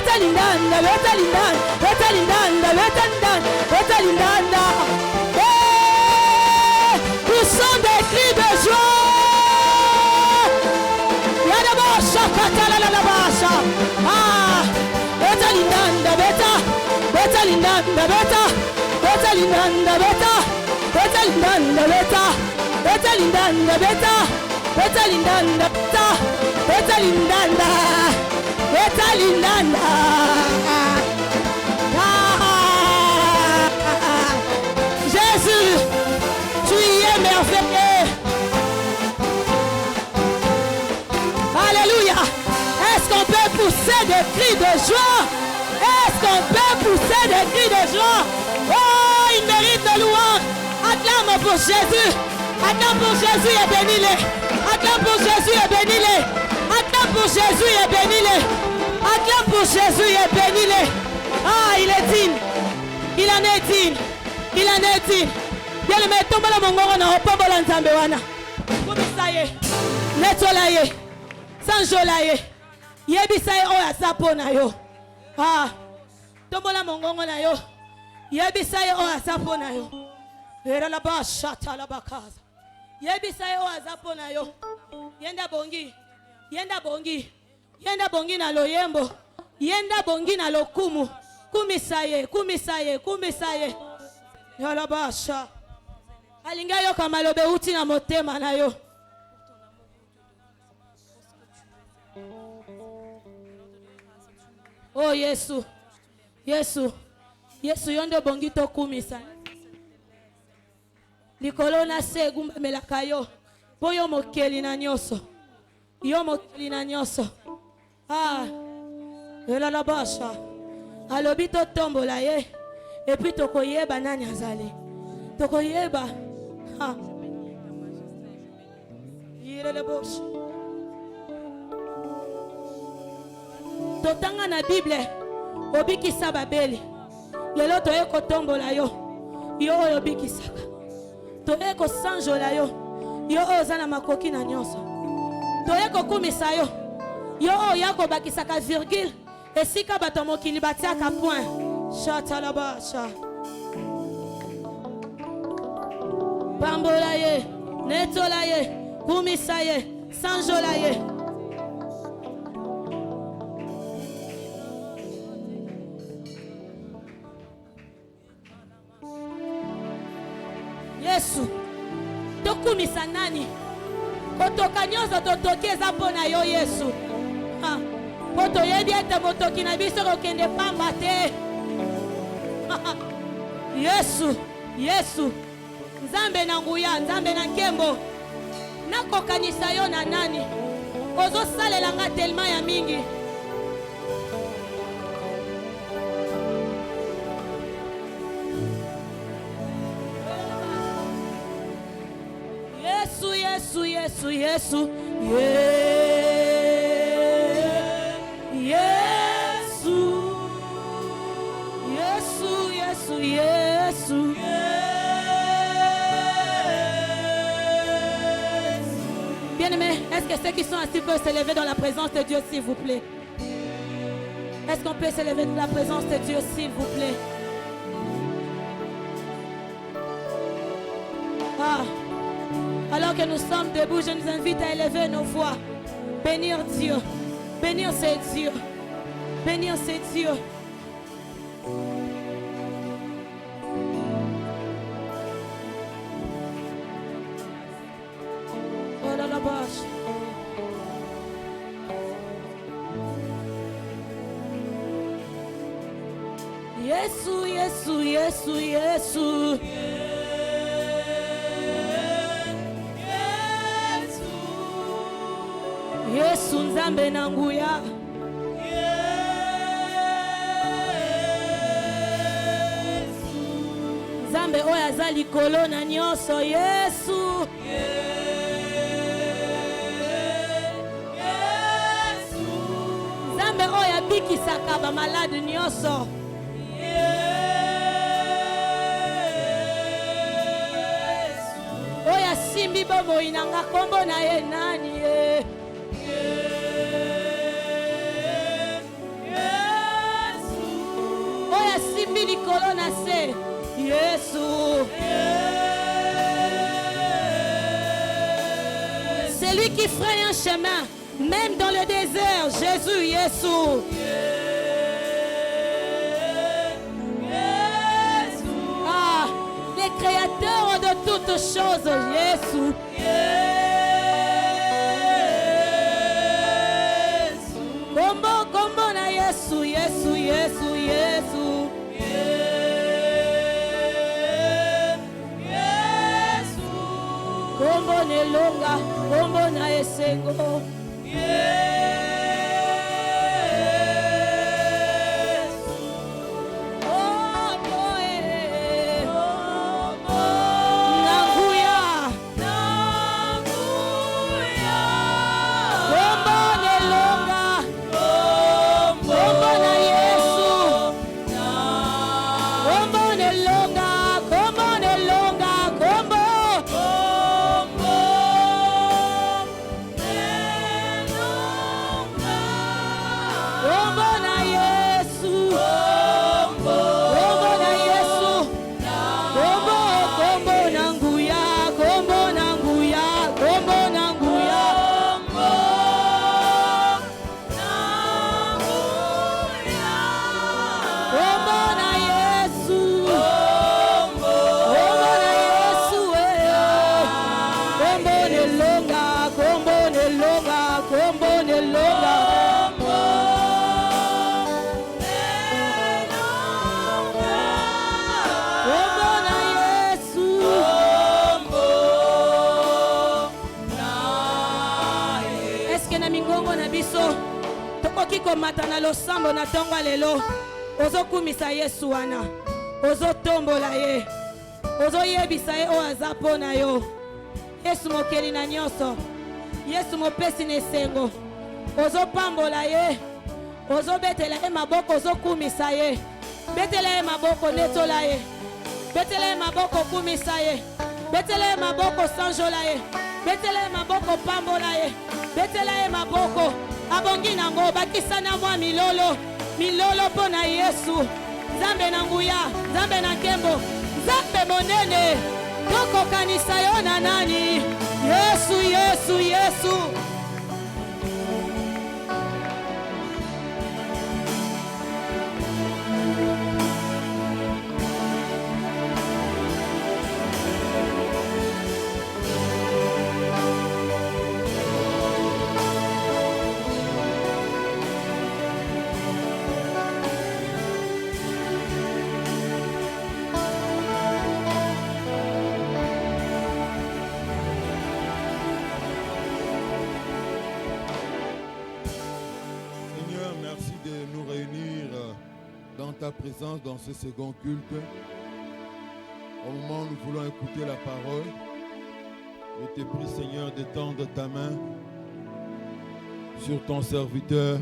betalindanda, betalindanda, betalindanda, betalindanda, betalindanda. Nous sommes des cris de joie. Yadabasha, katalalabasha. Ah, betalindanda, beta, betalindanda, beta, betalindanda, beta, betalindanda, beta, betalindanda, beta, betalindanda, beta, betalindanda, betalindanda. Jésus, tu y es merveilleux. Alléluia. Est-ce qu'on peut pousser des cris de joie? Est-ce qu'on peut pousser des cris de joie? Oh, il mérite de louange. Acclame pour Jésus. Acclame pour Jésus et bénis-le. Acclame pour Jésus et bénis-le. Acclame pour Jésus et bénis-le. Acclame pour Jésus et bénis-le. Ah, il est digne. Il en est digne. Il en est digne. Bien le mettre tombe la mongongo na opombola nzambe wana. Kumisaye. Netolaye. Sanjolaye. Yebisaye oya sapo na yo. Ah. Tombe la mongongo na yo. Yebisaye oya sapo na yo. Era la basha la bakaza. Yebisaye oya sapo na yo. Yenda bongi. Yenda bongi. Yenda bongi na loyembo. Yenda bongi na lokumu. Kumisaye, kumisaye, kumisaye. Yala basha. Alinga yo kama lobe uti na motema na yo. Oh Yesu. Yesu. Yesu yondo bongi to kumisa. Likolo na se gumba melaka yo. Boyo mokeli na nyoso. Yo mokeli na nyoso. Ah. Yala la basha. Alobi to tombola ye. Et puis tokoyeba nani azali. Tokoyeba. Ha. Yire le bosh. Totanga na Bible. Obiki sababeli. Lelo toye ko tombola yo. Yo obiki saka. Toye ko sanjola yo. Yo ozana makoki na nyoso. Toye ko kumisa yo. Yo yako bakisaka virgule. Esika bato mokili batiaka point. Chata la basha. Pambola ye, netola ye, kumisa ye, sanjola ye. Yesu, tokumisa nani? Kotoka nyoso totokeza pona yo Yesu. Ha. Koto yebi ete motoki na biso kokende pamba te. Yesu, Yesu. Nzambe na nguya, nzambe na nkembo. Nakokanisa yo na nani? Ozo salela nga telma ya mingi. Yesu, Yesu, Yesu, Yesu. Yesu, Yesu. Bien-aimés, est-ce que ceux qui sont assis peuvent se lever dans la présence de Dieu, s'il vous plaît? Est-ce qu'on peut se lever dans la présence de Dieu, s'il vous plaît? Ah. Alors que nous sommes debout, je nous invite à élever nos voix. Bénir Dieu. Bénir ces dieux. Bénir ces dieux. Yesu, Yesu, Yesu, Yesu. Yesu nzambe na nguya. Nzambe oyo aza likolo na nyonso. Yesu. Nzambe oyo abikisaka ba malade nyonso. Oya simbi bomo inanga kombo na ye nani ye. likolo na se. Yesu. C'est lui qui fraye un chemin, même dans le désert. Jésus, Yesu. Ah, les créateurs de toutes choses. Yesu. Kombo, kombo na Yesu, Yesu, Yesu, Yesu. Kombo ne longa, kombo na esengo. Mata na losambo na tongo lelo ozo kumisa Yesu wana ozo tombola ye ozo yebisa ye o azapo na yo Yesu mokeli na nyoso Yesu mopesi na esengo ozo pambola ye ozo betela ye maboko ozo kumisa ye betela ye maboko netola ye betela ye maboko kumisa ye betela ye maboko sanjola ye betela ye maboko pambola ye betela ye maboko abongi nango bakisa na mwa milolo milolo pona Yesu Nzambe na nguya Nzambe na nkembo Nzambe monene toko kanisa yo na nani Yesu Yesu Yesu. Ta présence dans ce second culte. Au moment où nous voulons écouter la parole, je te prie, Seigneur, d'étendre ta main sur ton serviteur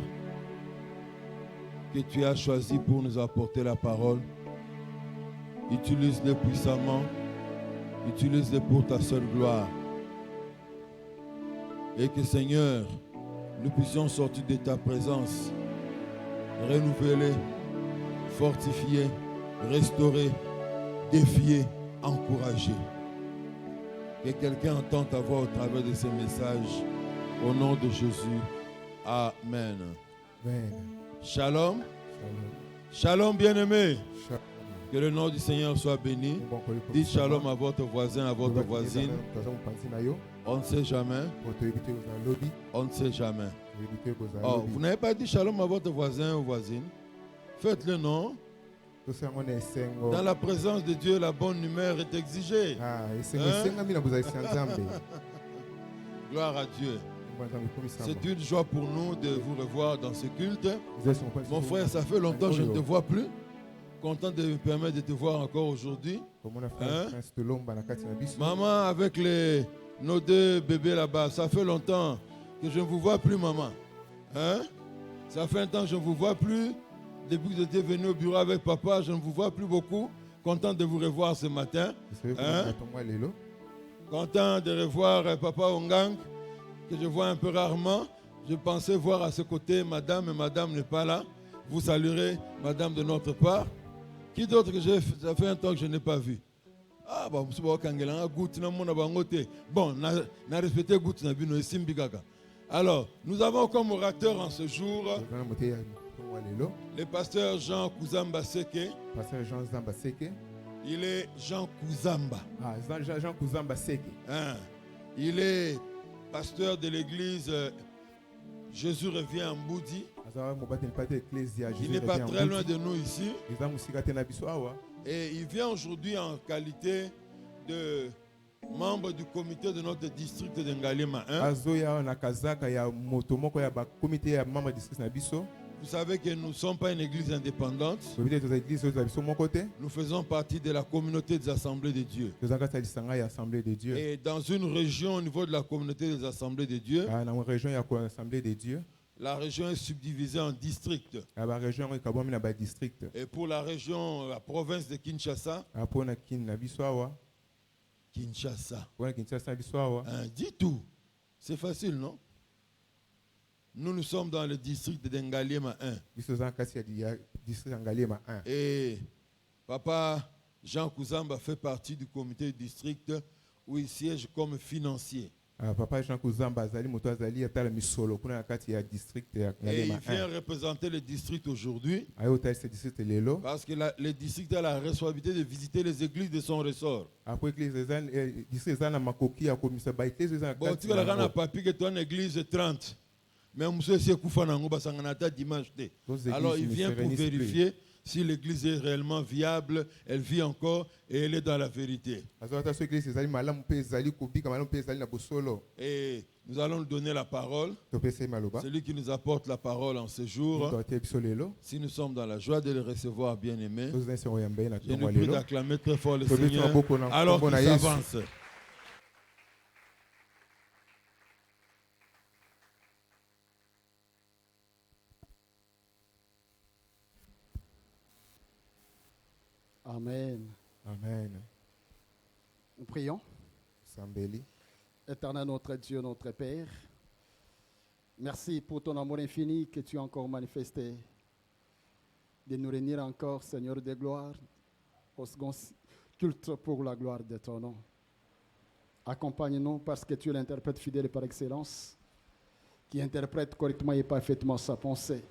que tu as choisi pour nous apporter la parole. Utilise-le puissamment, utilise-le pour ta seule gloire. Et que, Seigneur, nous puissions sortir de ta présence, renouveler, fortifier, restaurer, défier, encourager. Que quelqu'un entende ta voix au travers de ces messages. Au nom de Jésus. Amen. Amen. Shalom. Shalom, bien-aimé. Shalom. Que le nom du Seigneur soit béni. Dites shalom à votre voisin, à votre voisine. On ne sait jamais. On ne sait jamais. Oh, vous n'avez pas dit shalom à votre voisin ou voisine? Faites-le, non? Dans la présence de Dieu, la bonne humeur est exigée. Gloire à Dieu. C'est une joie pour nous de vous revoir dans ce culte. Mon frère, ça fait longtemps que je ne te vois plus. Content de me permettre de te voir encore aujourd'hui. Maman, avec nos deux bébés là-bas, ça fait longtemps que je ne vous vois plus, maman. Ça fait un temps que je ne vous vois plus. Depuis que j'étais venu au bureau avec papa, je ne vous vois plus beaucoup. Content de vous revoir ce matin. Content de revoir papa Ongang, que je vois un peu rarement. Je pensais voir à ce côté madame, mais madame n'est pas là. Vous saluerez madame de notre part. Qui d'autre que ça fait un temps que je n'ai pas vu? Ah, bah, bon, na respecté Gout na bino Simbigaka. Alors, nous avons comme orateur en ce jour le pasteur Jean Kouzamba Seke. Pasteur Jean Zamba Seke. Il est Jean Kouzamba. Ah, Jean Kouzamba Seke. Hein? Il est pasteur de l'église Jésus revient en Boudi. Il n'est pas très loin de nous ici. Et il vient aujourd'hui en qualité de membre du comité de notre district de Ngalema 1. Vous savez que nous ne sommes pas une église indépendante. Nous faisons partie de la communauté des assemblées de Dieu. Et dans une région au niveau de la communauté des assemblées de Dieu, la région est subdivisée en districts. Et pour la région, la province de Kinshasa, Kinshasa. Hein, dis tout. C'est facile, non? Nous sommes dans le district de Ngalema 1. Et Papa Jean Kouzamba fait partie du comité du district où il siège comme financier. Papa Jean Kouzamba et il vient représenter le district aujourd'hui parce que le district a la responsabilité de visiter les églises de son ressort. Bon, tu vas la papi que tu as une église 30. Mais monsieur dimanche. Alors il vient pour vérifier si l'église est réellement viable, elle vit encore et elle est dans la vérité. Et nous allons lui donner la parole. Celui qui nous apporte la parole en ce jour. Si nous sommes dans la joie de le recevoir, bien aimé, je nous prie d'acclamer très fort le Seigneur alors qu'il s'avance. Amen. Amen. Nous prions. Sambeli. Éternel notre Dieu, notre Père, merci pour ton amour infini que tu as encore manifesté, de nous réunir encore, Seigneur de gloire, au second culte pour la gloire de ton nom. Accompagne-nous parce que tu es l'interprète fidèle par excellence, qui interprète correctement et parfaitement sa pensée.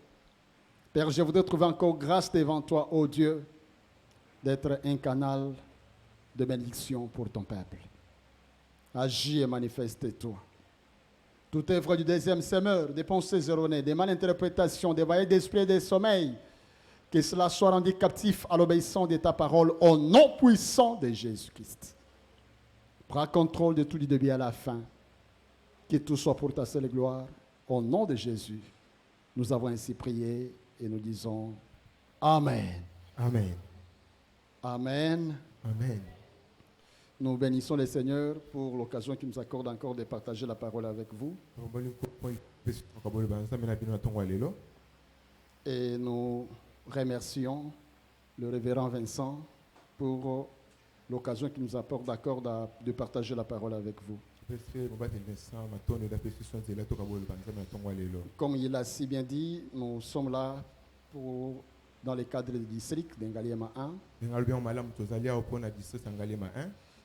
Père, je voudrais trouver encore grâce devant toi, ô Dieu, d'être un canal de bénédiction pour ton peuple. Agis et manifeste-toi. Toute œuvre du deuxième semeur, des pensées erronées, des malinterprétations, des vaillés d'esprit et des sommeils, que cela soit rendu captif à l'obéissance de ta parole au nom puissant de Jésus-Christ. Prends contrôle de tout du début à la fin. Que tout soit pour ta seule gloire. Au nom de Jésus, nous avons ainsi prié et nous disons Amen. Amen. Amen. Amen. Nous bénissons le Seigneur pour l'occasion qu'il nous accorde encore de partager la parole avec vous. Et nous remercions le révérend Vincent pour l'occasion qu'il nous apporte de partager la parole avec vous. Comme il a si bien dit, nous sommes là dans le cadre du district d'Ngalema 1.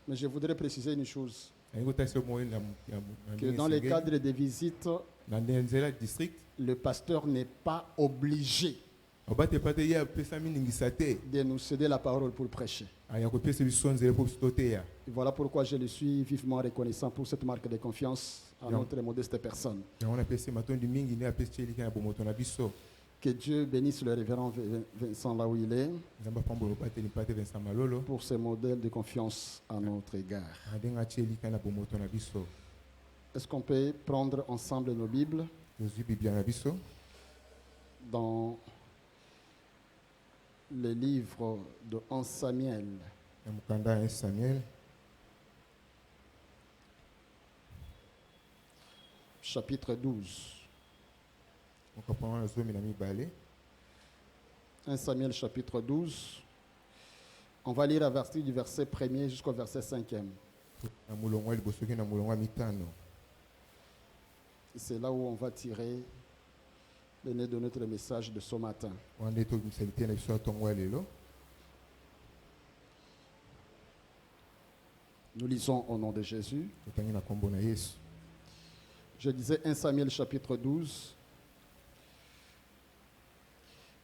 Mais je voudrais préciser une chose. Que dans le cadre des visites, le pasteur n'est pas obligé de nous céder la parole pour prêcher. Et voilà pourquoi je le suis vivement reconnaissant pour cette marque de confiance à notre modeste personne. Que Dieu bénisse le révérend Vincent là où il est pour ce modèle de confiance à notre égard. Est-ce qu'on peut prendre ensemble nos Bibles dans le livre de 1 Samuel, chapitre 12. 1 Samuel chapitre 12. On va lire à partir du verset 1er jusqu'au verset 5e. C'est là où on va tirer le nez de notre message de ce matin. Nous lisons au nom de Jésus. totangi na kombo na Yesu. Je disais 1 Samuel chapitre 12,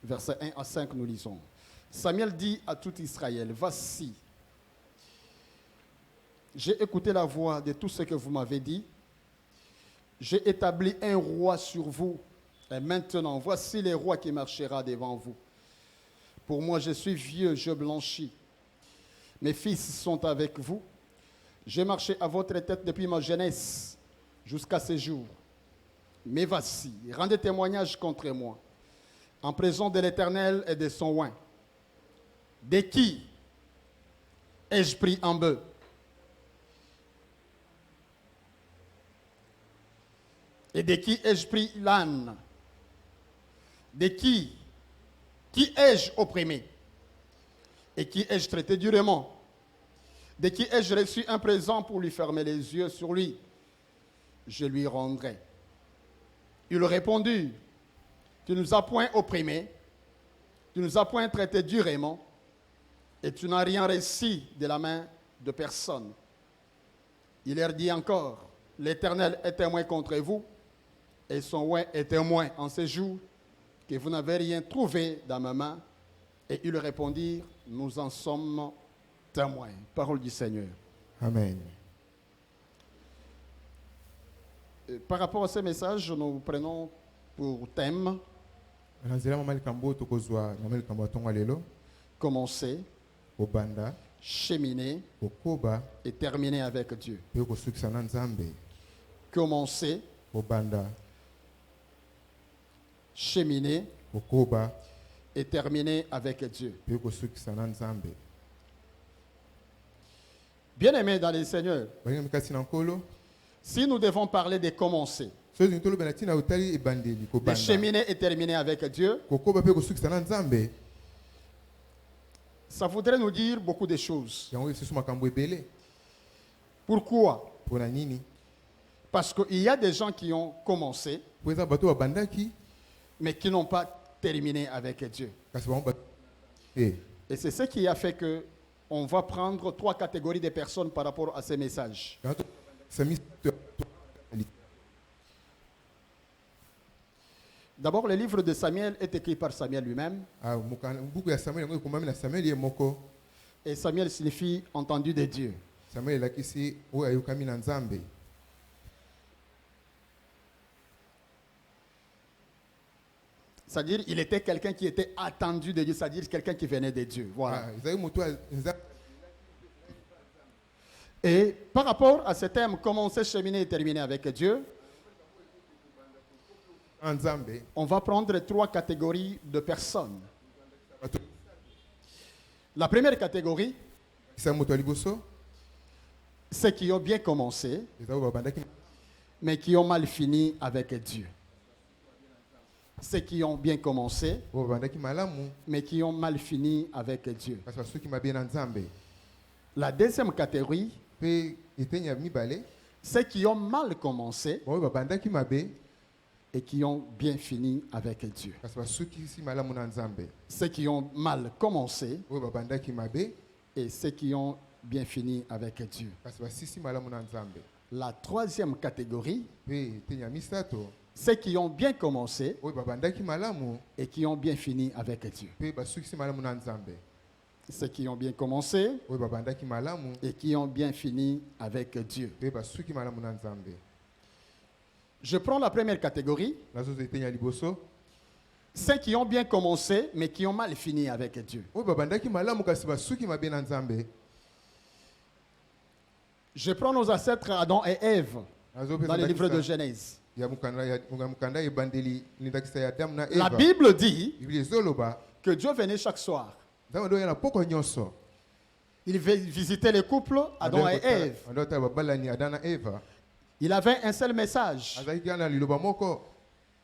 versets 1 à 5, nous lisons. Samuel dit à tout Israël, voici, j'ai écouté la voix de tout ce que vous m'avez dit. J'ai établi un roi sur vous. Et maintenant, voici le roi qui marchera devant vous. Pour moi, je suis vieux, je blanchis. Mes fils sont avec vous. J'ai marché à votre tête depuis ma jeunesse jusqu'à ce jour. Mais voici, rendez témoignage contre moi, en présence de l'Éternel et de son oint. De qui ai-je pris un bœuf? Et de qui ai-je pris l'âne? De qui ai-je opprimé? Et qui ai-je traité durement? De qui ai-je reçu un présent pour lui fermer les yeux sur lui? Je lui rendrai. Il répondit, tu ne nous as point opprimés, tu ne nous as point traités durement, et tu n'as rien reçu de la main de personne. Il leur dit encore, l'Éternel est témoin contre vous, et son oint est témoin en ce jour, que vous n'avez rien trouvé dans ma main. Et ils répondirent, nous en sommes témoins. Parole du Seigneur. Amen. Par rapport à ce message, nous prenons pour thème Na nzela mama likambo tokozwa na likambo tonga lelo commencer, obanda cheminer okoba et terminer avec Dieu. pe kosukisa na Nzambe. Commencer, Obanda cheminer okoba et terminer avec Dieu. pe kosukisa na Nzambe. Bien-aimés dans le Seigneur, Balinga mikasi na nkolo si nous devons parler de commencer, soki ntoloba na tina utali ebandeli de kobanda cheminer et terminer avec Dieu, kokoba pe kosukisa na Nzambe. ça voudrait nous dire beaucoup de choses. Yango esusu makambo ebele. Pourquoi? Pona nini? Parce qu'il y a des gens qui ont commencé, Po eza bato babandaki mais qui n'ont pas terminé avec Dieu. kasi bango bato eh Et c'est ce qui a fait que on va prendre 3 catégories de personnes par rapport à ces messages. yango sami D'abord, le livre de Samuel est écrit par Samuel lui-même. ah buku ya Samuel yango ekomami na Samuel ye moko. Et Samuel signifie entendu de Dieu. Samuel elakisi oyo ayokami na Nzambe. C'est-à-dire, il était quelqu'un qui était attendu de Dieu, c'est-à-dire quelqu'un qui venait de Dieu. Voilà. Ezali moto Et par rapport à ce thème, commencer, cheminer et terminer avec Dieu, Nzambe on va prendre 3 catégories de personnes. La première catégorie, isa moto aliboso ceux qui ont bien commencé, ezali babandaki mais qui ont mal fini avec Dieu. Ceux qui ont bien commencé, babandaki malamu mais qui ont mal fini avec Dieu. kasi basuki mabe na Nzambe. La deuxième catégorie, Pe eteni ya mibale ceux qui ont mal commencé oyo babandaki mabe et qui ont bien fini avec Dieu. kasi basukisi malamu na Nzambe. Ceux qui ont mal commencé Oyo babandaki mabe et ceux qui ont bien fini avec Dieu. kasi basisi malamu na Nzambe. La troisième catégorie, Pe eteni ya misato ceux qui ont bien commencé oyo babandaki malamu et qui ont bien fini avec Dieu. pe basukisi malamu na Nzambe. Ceux qui ont bien commencé Oyo babandaki malamu et qui ont bien fini avec Dieu. pe basuki malamu na Nzambe. Je prends la première catégorie, Nazozo eteni ya liboso ceux qui ont bien commencé mais qui ont mal fini avec Dieu. oyo babandaki malamu kasi basuki mabe na Nzambe. Je prends nos ancêtres Adam et Ève Nazopesa dans le livre de ndakisa Genèse. ya mukanda ebandeli ndakisa ya Adamu na La Eva. Bible dit Biblia ezoloba que Dieu venait chaque soir. Nzambe ndo yana poko nyonso. Il visitait les couples, Adam et Ève. Andota babalani Adam na Eva. Il avait un seul message. Azalaki na liloba moko.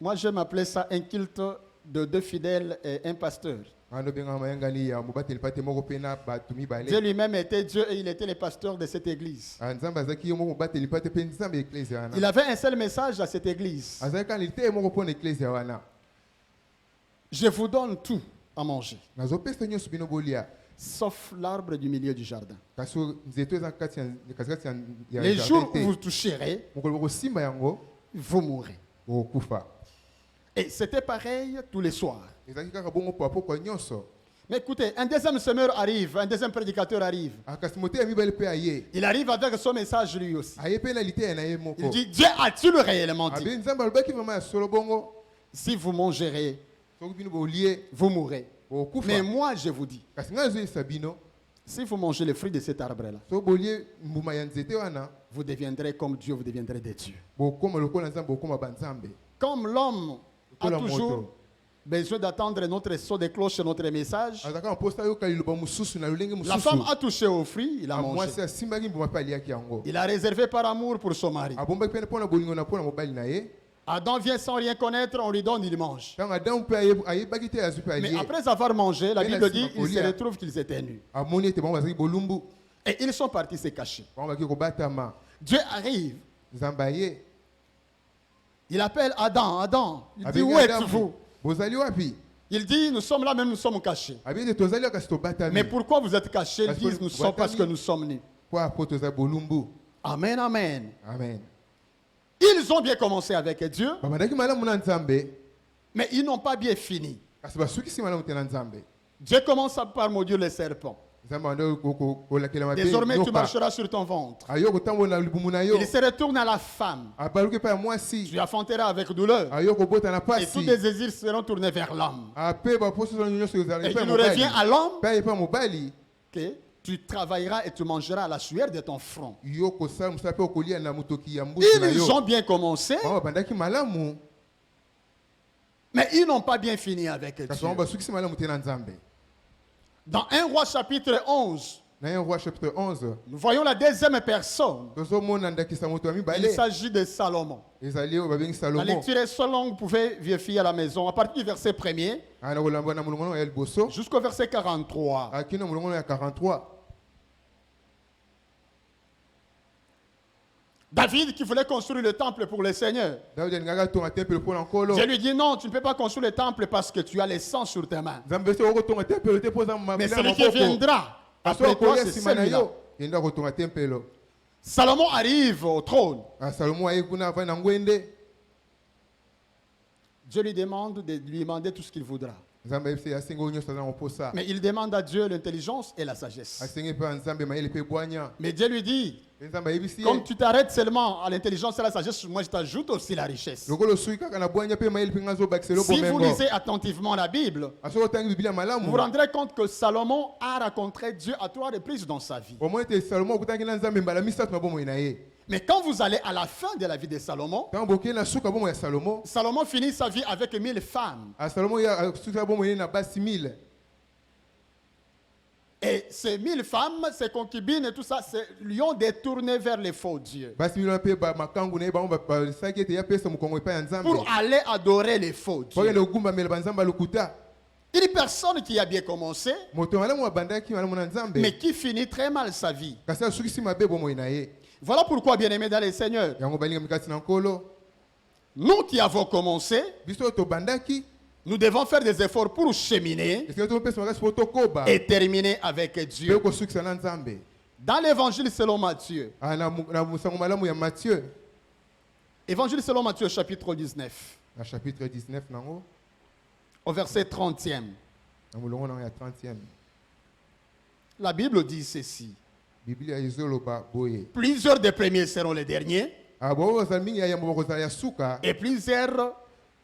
Moi, je m'appelais ça un culte de 2 fidèles et un pasteur. Ando benga mayangani ya mubateli pate moko pena batu Dieu mibale. lui-même était Dieu et il était le pasteur de cette église. Nzambe azaki yo moko mubateli pate pe Nzambe ecclesia wana. Il avait un seul message à cette église. Azalaki na lite moko pona ecclesia wana. Je vous donne tout à manger. Nazopesa nyonso bino bolia. sauf l'arbre du milieu du jardin. kasi nzete eza kati ya Les jours où jardin vous te toucherez, mokolo bokosimba yango vous mourrez. bokokufa. Et c'était pareil tous les soirs. ezalaki kaka bongo po apokwa nyonso. Mais écoutez, un deuxième semeur arrive, un deuxième prédicateur arrive. kasi moto ya mibale mpe aye Il arrive avec son message lui aussi. aye mpe na liteya na ye Il moko dit, Dieu a-t-il réellement dit, abe nzambe alobaki vraimen ya solo bongo si vous mangerez, soki bino bolie vous mourrez. bokokufa. Mais moi, je vous dis, kasi ngai nazoyebisa bino si vous mangez le fruit de cet arbre-là, soki bolie mbuma ya nzete wana vous deviendrez comme Dieu, vous deviendrez des dieux. bokoma lokola nzambe bokoma banzambe. Comme l'homme a Lokola toujours moto besoin d'attendre notre son de cloche, notre message, azalaka mposa ayoka liloba mosusu na lolenge la femme mosusu. a touché au fruit, il a mangé. mwasi asimbaki mbuma mpe aliaki yango. Il a réservé par amour pour son mari. abombaki mpe mpo na bolingo na mpo na mobali na ye. Adam vient sans rien connaître, on lui donne, il mange. ntango adamu mpe ayebaki te azwi mpe Mais alie après avoir mangé, la Mais Bible la dit, ils se Symphonie, retrouvent qu'ils étaient nus. amoni ete bango bazalaki bolumbu Et ils sont partis se cacher. bango baki kobatama. Dieu arrive, nzambe aye il appelle Adam, Adam. Il dit, abengi où Adamu, êtes-vous? bozali wapi? Il dit, nous sommes là, même nous sommes cachés. abi ete tozali wa kasi tobatami Mais pourquoi vous êtes cachés? Ils Parce que disent, nous sommes parce que nous sommes nus. po apo toza bolumbu. Amen, amen. Amen. Ils ont bien commencé avec Dieu, babandaki malamu na nzambe mais ils n'ont pas bien fini. kasi basukisi malamu te na nzambe. Dieu commence par maudire le serpent. nzambe ande kolakela mabe Désormais, tu nyoka. marcheras sur ton ventre. ayo kotambola na libumu na yo Il se retourne à la femme. abaluki mpe ya mwasi Tu affronteras avec douleur. ayo kobota na Et tous pasi tes désirs seront tournés vers l'homme. ape baposo nyonso ezala Et epai ya il revient mobali à l'homme mpe aye epai ya mobali que tu travailleras et tu mangeras à la sueur de ton front. yo kosala mosala mpe okolia na motoki ya mbusi na Ils yo. ont bien commencé, bango babandaki malamu mais ils n'ont pas bien fini avec kasi Dieu. bango basukisi malamu te na nzambe. Dans 1 Roi chapitre 11, na 1 Roi chapitre 11 nous voyons la deuxième personne. tozomona ndakisa moto ya Il mibale s'agit de Salomon. ezali oyo babengi La salomo. lecture est so longue, vous pouvez vérifier à la maison, à partir du verset 1er na kolamba na molongono ya liboso jusqu'au verset 43. akina molongono ya 43. David qui voulait construire le temple pour le Seigneur. Daudi alingaka tonga tempelo mpo na nkolo. Dieu lui dit non, tu ne peux pas construire le temple parce que tu as le sang sur tes mains. nzambe esi okotonga tempelo te mpo oza Mais mabila celui na qui maboko. viendra aso après toi, akoya c'est nsima na celui-là. yo yenda kotonga tempelo. Salomon arrive au trône. salomo aye kuna avandi na ngwende. Dieu lui demande de lui demander tout ce qu'il voudra. nzambe ayebisi asengi oyo nyonso aza na koposa. Mais il demande à Dieu l'intelligence et la sagesse. asengi mpe ya nzambe mayele mpe bwanya. Mais Dieu lui dit, Mpe nzambe ayebisi comme ye tu t'arrêtes seulement à l'intelligence et la sagesse, moi je t'ajoute aussi la richesse. lokola osui kaka na bwanya mpe mayele mpe nga azobakisela Si vous bomengo. lisez attentivement la Bible, asoki otangi biblia vous malamu vous rendrez compte que Salomon a rencontré Dieu à 3 reprises dans sa vie. omoni ete salomo okutanaki na nzambe mbala misato na bomoi na ye. Mais quand vous allez à la fin de la vie de Salomon, ntango bokei na suka bomoi ya salomo Salomon finit sa vie avec 1000 femmes. salomo asukisa bomoi ye na basi 1000. Et ces 1000 femmes, ces concubines et tout ça, lui ont détourné vers les faux dieux. basi 1000 mpe makangu na ye bango basalaki ete ye apesa mokongo epai ya nzambe Pour aller adorer les faux po akende dieux. kogumbamela banzambe ya lokuta. Une personne qui a bien commencé, moto malamu abandaki malamu na nzambe mais qui finit très mal sa vie. kasi asukisi mabe bomoi na ye. Voilà pourquoi, bien-aimés dans le Seigneur, yango balinga mikasi na nkolo nous qui avons commencé, biso oyo tobandaki nous devons faire des efforts pour cheminer esika topesa makasi po tokoba et terminer avec mpe Dieu. kosukisa na nzambe. Dans l'évangile selon Matthieu, na mosango malamu ya Matthieu évangile selon Matthieu chapitre 19, na chapitre 19 nango au verset 30e, na molongo nango ya 30e la Bible dit ceci. biblia ezoloba boye Plusieurs des premiers seront les derniers bao bazala mingi ya yambo bakozala ya suka et plusieurs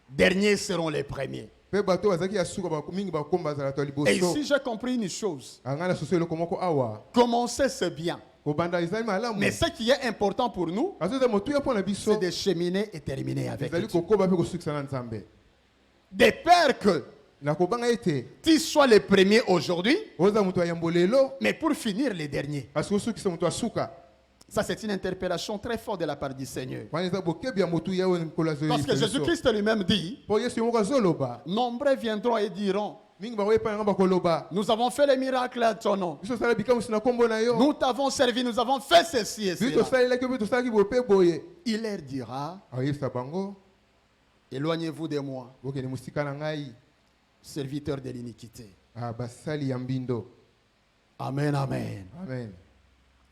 derniers seront les premiers. mpe bato bazalaki ya suka mingi bakomba bazala to ya Et liboso. ici, j'ai compris une chose. anga na soso eloko moko awa Commencer, c'est bien. kobanda ezali malamu Mais ce qui est important pour nous, azo eza motuya mpo na c'est biso de cheminer et terminer avec ezali Dieu. kokoba mpe kosukisa na nzambe. De peur que na kobanga ete tu sois le premier aujourd'hui, oza moto ya yambo lelo mais pour finir les derniers. kasi osukisa moto ya suka. Ça, c'est une interpellation très forte de la part du Seigneur. wana eza bokebi ya motuya oyo nkolo Parce que Jésus-Christ lui-même dit, mpo yesu ye moko azoloba nombreux viendront et diront, mingi bakoyepa nanga bakoloba nous avons fait les miracles à ton nom. biso tosala bikamusi na nkombo na yo Nous t'avons servi, nous avons fait ceci et biso cela. tosalelaki mpe tosalaki boye mpe boye. Il leur dira, akoyebisa bango éloignez-vous de moi, bokende mosika na ngai serviteurs de l'iniquité. basali ya mbindo. Amen, amen. Amen.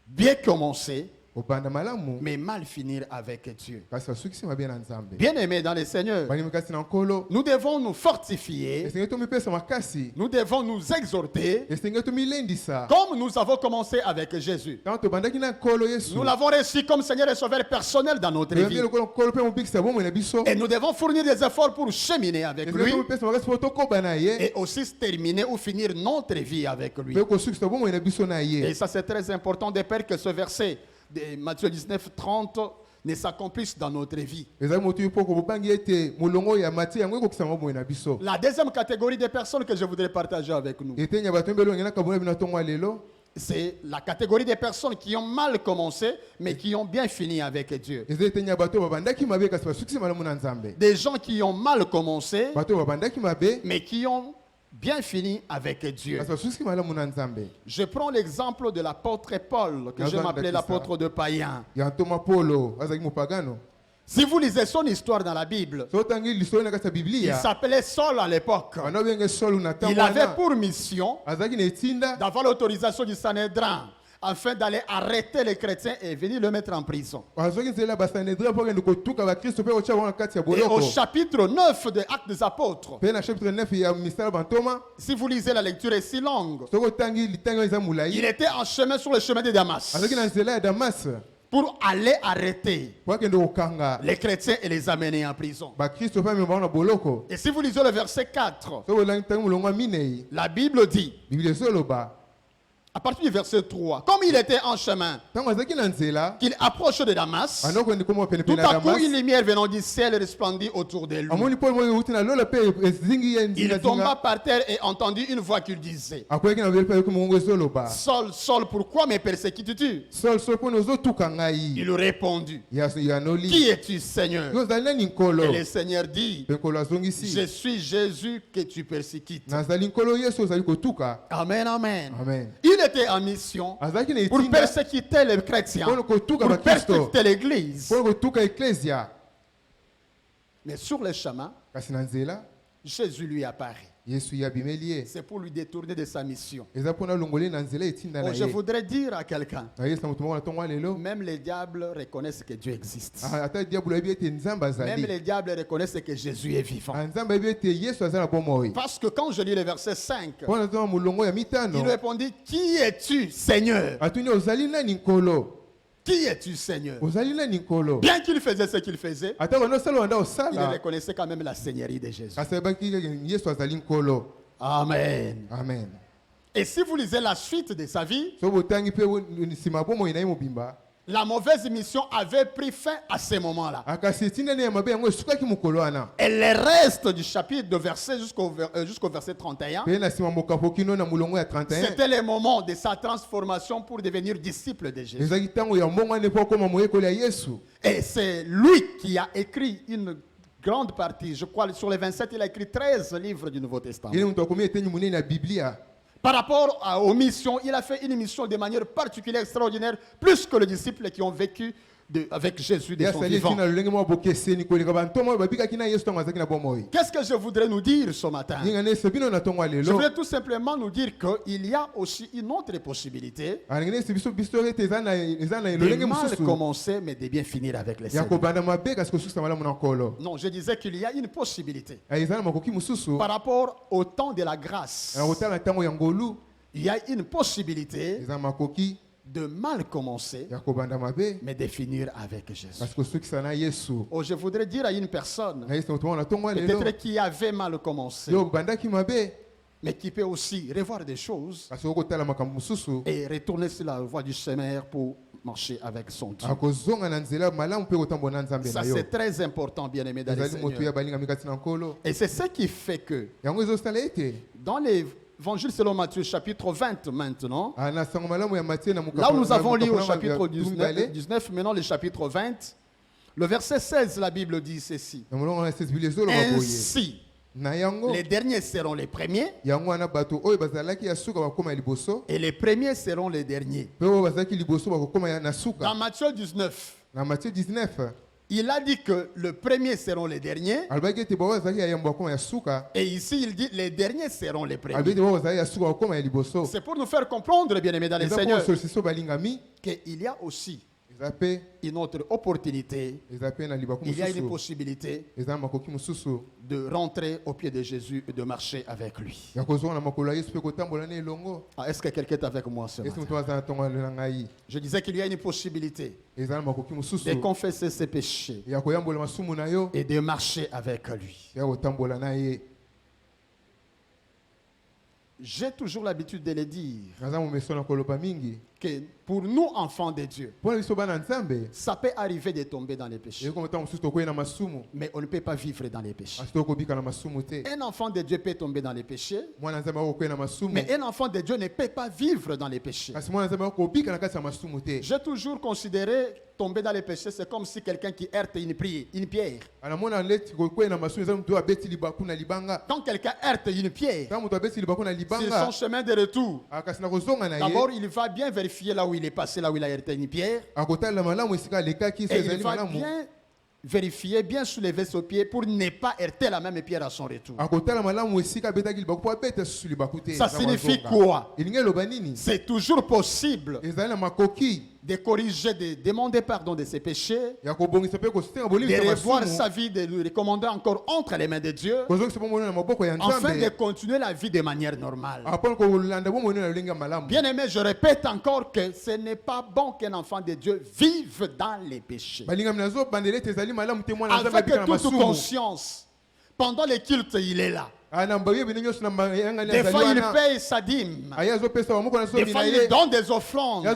Bien commencer, Obanda malamu. mais mal finir avec Dieu. Kasi basuki si mabia na Nzambe. Bien aimés dans le Seigneur, Bani mukasi na nkolo. nous devons nous fortifier, Esenge to mipesa makasi. nous devons nous exhorter, Esenge to milendisa. comme nous avons commencé avec Jésus. Tant to bandaki na nkolo Yesu. Nous l'avons reçu comme Seigneur et Sauveur personnel dans notre vie. Yambi lokolo nkolo pe mubikisa bomo na biso. Et nous devons fournir des efforts pour cheminer avec Esenge lui to mipesa makasi po tokoba na ye. et aussi terminer ou finir notre vie avec lui. Pe ko sukisa bomo na biso na ye. Et ça c'est très important de peur que ce verset de Matthieu 19, 30 ne s'accomplisse dans notre vie. Ezali motu po ko bobangi ete mulongo ya mati yango ekokisa bomo na biso. La deuxième catégorie de personnes que je voudrais partager avec nous, Etenya bato mbelo ngena kabona bina tongwa lelo. c'est la catégorie des personnes qui ont mal commencé, mais qui ont bien fini avec Dieu. Ezali etenya bato babandaki mabe kasi basukisa malamu na Nzambe. Des gens qui ont mal commencé, Bato babandaki mabe mais qui ont bien fini avec Dieu. kasi basukisa malamu na Nzambe. Je prends l'exemple de l'apôtre Paul, que j'aime appeler l'apôtre de païen. Ya Ntoma Polo azaki mupagano. Si vous lisez son histoire dans la Bible, So tangi lisolo na kasa il Biblia. s'appelait Saul à l'époque. Ana benge solo na Il tangwana. avait pour mission Azaki na etinda. d'avoir l'autorisation du Sanhédrin afin d'aller arrêter les chrétiens et venir le mettre en prison. Azaki nzela basanedra po kende kotuka ba Kristo pe ocha wana kati ya Et au boloko. chapitre 9 de Actes des Apôtres, Pe na chapitre 9 ya misala bantoma. si vous lisez la lecture est si longue, Soko tangi litanga eza il mulayi. était en chemin sur le chemin de Damas Azaki na nzela ya Damas. pour aller arrêter Po kende kokanga les chrétiens et les amener en prison. ba Kristo pe mema na boloko. Et si vous lisez le verset 4, Soko langi tangi mulongo minei. la Bible dit, Biblia solo ba. à partir du verset 3, comme il était en chemin, Tango azaki na nzela. qu'il approche de Damas, Ano kende komo pene tout pene à coup Damas. une lumière venant du ciel resplendit autour de lui. Amoni Paul mo uti na lola pe ezingi ya nzinga Il tomba zinga. par terre et entendit une voix qui lui disait, Akweki na bele pe ko mongo solo ba. Saul, Saul, pourquoi me persécutes-tu? Sol so po nozo tuka ngai. Il répondit, Ya noli. qui es-tu, Seigneur? Yo zali nani nkolo. Et le Seigneur dit, Pe nkolo azongisi. je suis Jésus que tu persécutes. Nazali nkolo Yesu ozali kotuka. Amen, amen. Amen. Il était en mission Azaki na pour etinda. persécuter les chrétiens, Pour kotuka pour ba Kristo. persécuter l'église. Pour kotuka ecclesia. Mais sur le chemin, Kasi na nzela Jésus lui apparaît. Yesu ya bimelie. C'est pour lui détourner de sa mission. Eza pona longole na nzela etinda na Oh, je ye. voudrais dire à quelqu'un, Na Yesu na mutu moko na tongwa lelo. même les diables reconnaissent que Dieu existe. Ata diablo ebi ete nzamba Même azali. les diables reconnaissent que Jésus est vivant. Nzamba ebi ete Yesu azala bomoi. Parce que quand je lis le verset 5, Pona tongwa mulongo ya il mitano. répondit, qui es-tu, Seigneur? Atuni ozali nani nkolo. Qui es-tu, Seigneur? Ozali nani nkolo. Bien qu'il faisait ce qu'il faisait, Ata wana osala wanda il osala. reconnaissait quand même la seigneurie de Jésus. Kasi ebaki Yesu azali nkolo. Amen. Amen. Et si vous lisez la suite de sa vie, So botangi pe nsima bomoi na ye mobimba. la mauvaise mission avait pris fin à ce moment-là. Akasi etinda ne ya mabe yango esukaki mokolo wana. Et le reste du chapitre de verset jusqu'au verset 31, Pe na nsima mokapokino na mulongo ya 31. c'était le moment de sa transformation pour devenir disciple de Jésus. Ezaki ntango ya mbongo ane po akoma moyekoli ya Yesu. Et c'est lui qui a écrit une grande partie, je crois sur les 27, il a écrit 13 livres du Nouveau Testament. Yene mutu akomi etenyi munene na Biblia. Par rapport aux missions, il a fait une mission de manière particulière, extraordinaire, plus que les disciples qui ont vécu avec Jésus de son Yasali vivant. etina lolenge mo bokeseni koleka bantoma babikaki na Yesu ntango azaki na bomoi. Qu'est-ce que je voudrais nous dire ce matin? Yinga ne sebino na tongwa Je lelo. voudrais tout simplement nous dire qu'il y a aussi une autre possibilité Alingene sebiso biso ete eza na de lolenge mal mususu. commencer, mais de bien finir avec les Ya Seigneur. kobanda mabe kasi kosusa malamu na nkolo. Non, je disais qu'il y a une possibilité. Eza na makoki mususu. Par rapport au temps de la grâce, Na kotala ntango ya ngolu. il y a une possibilité Eza makoki de mal commencer, ya kobanda mabe. mais de finir avec Jésus. Kasi kosukisa na Yesu. Oh, je voudrais dire à une personne, Na Yesu mutu na tongwa lelo. peut-être qui avait mal commencé, Yo bandaki mabe. mais qui peut aussi revoir des choses Kasi okotala makambo mususu. et retourner sur la voie du Seigneur pour marcher avec son Dieu. Akozonga na nzela malamu pe kotambola na Nzambe Ça, na yo. c'est très important, bien aimé dans le Ezali motu ya Seigneur. balinga mikati na nkolo. Et c'est ce qui fait que, Yango ezosala ete. dans l'évangile selon Matthieu, chapitre 20 maintenant, Na sango malamu ya Matthieu na là où nous avons lu au mukapona chapitre ya 19, maintenant le chapitre 20, le verset 16, la Bible dit ceci. Na mulongo na 16 Biblia ezoloba boye. Ainsi, Na yango les derniers seront les premiers yango wana bato oyo bazalaki ya suka bakoma ya liboso. et les premiers seront les derniers. Pe oyo bazalaki liboso bakokoma ya na suka. Dans Matthieu 19, Na Matthieu 19, Il a dit que le premier seront les derniers. Et ici, il dit les derniers seront les premiers. C'est pour nous faire comprendre, bien-aimés dans les Seigneurs, qu'il y a aussi une autre opportunité, il y a une possibilité de rentrer au pied de Jésus et de marcher avec lui. Ah, est-ce que quelqu'un est avec moi ce matin? Je disais qu'il y a une possibilité de confesser ses péchés et de marcher avec lui. J'ai toujours l'habitude de le dire que pour nous, enfants de Dieu, ça peut arriver de tomber dans les péchés. Mais on ne peut pas vivre dans les péchés. Un enfant de Dieu peut tomber dans les péchés, mais un enfant de Dieu ne peut pas vivre dans les péchés. J'ai toujours considéré tomber dans les péchés, c'est comme si quelqu'un qui heurte une pierre. Quand quelqu'un heurte une pierre, sur son chemin de retour, d'abord il va bien vérifier là où il est passé, là où il a heurté une pierre. Et il va bien vérifier, bien soulever ses pieds pour ne pas heurter la même pierre à son retour. Ça signifie quoi? C'est toujours possible de corriger, de demander pardon de ses péchés, de revoir sa vie, de lui recommander encore entre les mains de Dieu, afin de continuer la vie de manière normale. Bien aimé, je répète encore que ce n'est pas bon qu'un enfant de Dieu vive dans les péchés. Avec toute conscience, pendant les cultes, il est là. Des fois, il paye sa dîme. Des fois, il donne des offrandes, des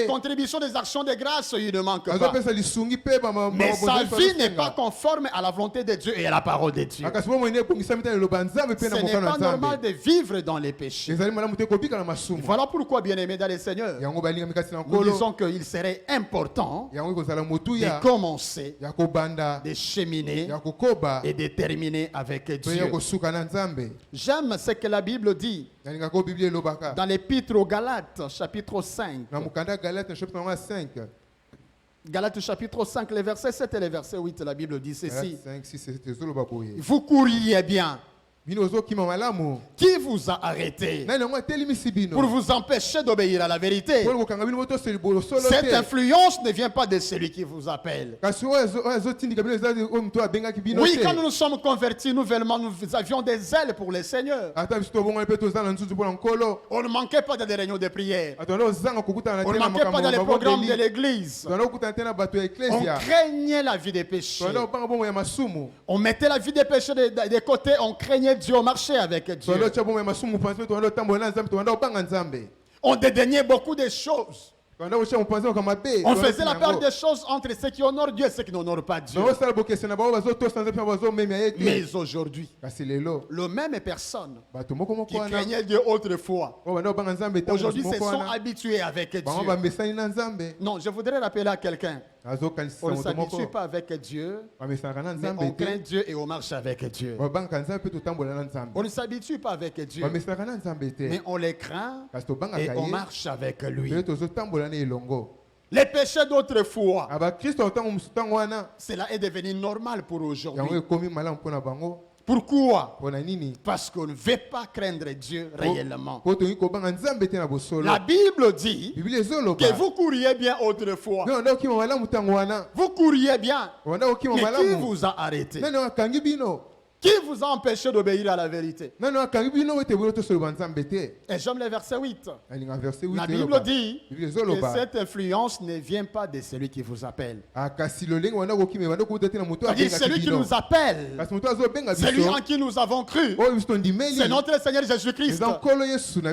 contributions, des actions de grâce, il ne manque pas. Mais sa vie n'est pas conforme à la volonté de Dieu et à la parole de Dieu. Ce n'est pas normal de vivre dans les péchés. Voilà pourquoi, bien-aimés dans le Seigneur, nous disons qu'il serait important de commencer, de cheminer et de terminer avec Dieu. J'aime ce que la Bible dit dans l'Épître aux Galates, chapitre 5. Galates chapitre 5, les versets 7 et les versets 8, la Bible dit ceci. Vous couriez bien. Qui vous a arrêté pour vous empêcher d'obéir à la vérité? Cette influence ne vient pas de celui qui vous appelle. Oui, quand nous nous sommes convertis nouvellement, nous avions des ailes pour le Seigneur. On ne manquait pas dans des réunions de prière. On ne manquait pas dans les programmes de l'église. On craignait la vie des péchés. On mettait la vie des péchés de côté, on craignait Dieu, on marchait avec Dieu. On dédaignait beaucoup de choses. On faisait la part des choses entre ceux qui honorent Dieu et ceux qui n'honorent pas Dieu. Mais aujourd'hui, le même personne qui craignait Dieu autrefois, aujourd'hui se sont habitués avec Dieu. Non, je voudrais rappeler à quelqu'un, on ne s'habitue pas avec Dieu, mais on craint Dieu et on marche avec Dieu. On ne s'habitue pas avec Dieu, mais on les craint et on marche avec lui. Les péchés d'autrefois, cela est devenu normal pour aujourd'hui. Pourquoi? Parce qu'on ne veut pas craindre Dieu réellement. La Bible dit que vous couriez bien autrefois. Vous couriez bien. Mais qui vous a arrêté? Qui vous a empêché d'obéir à la vérité? Et j'aime le verset 8. La Bible dit que cette influence ne vient pas de celui qui vous appelle. C'est-à-dire celui qui nous appelle, celui en qui nous avons cru. C'est notre Seigneur Jésus-Christ.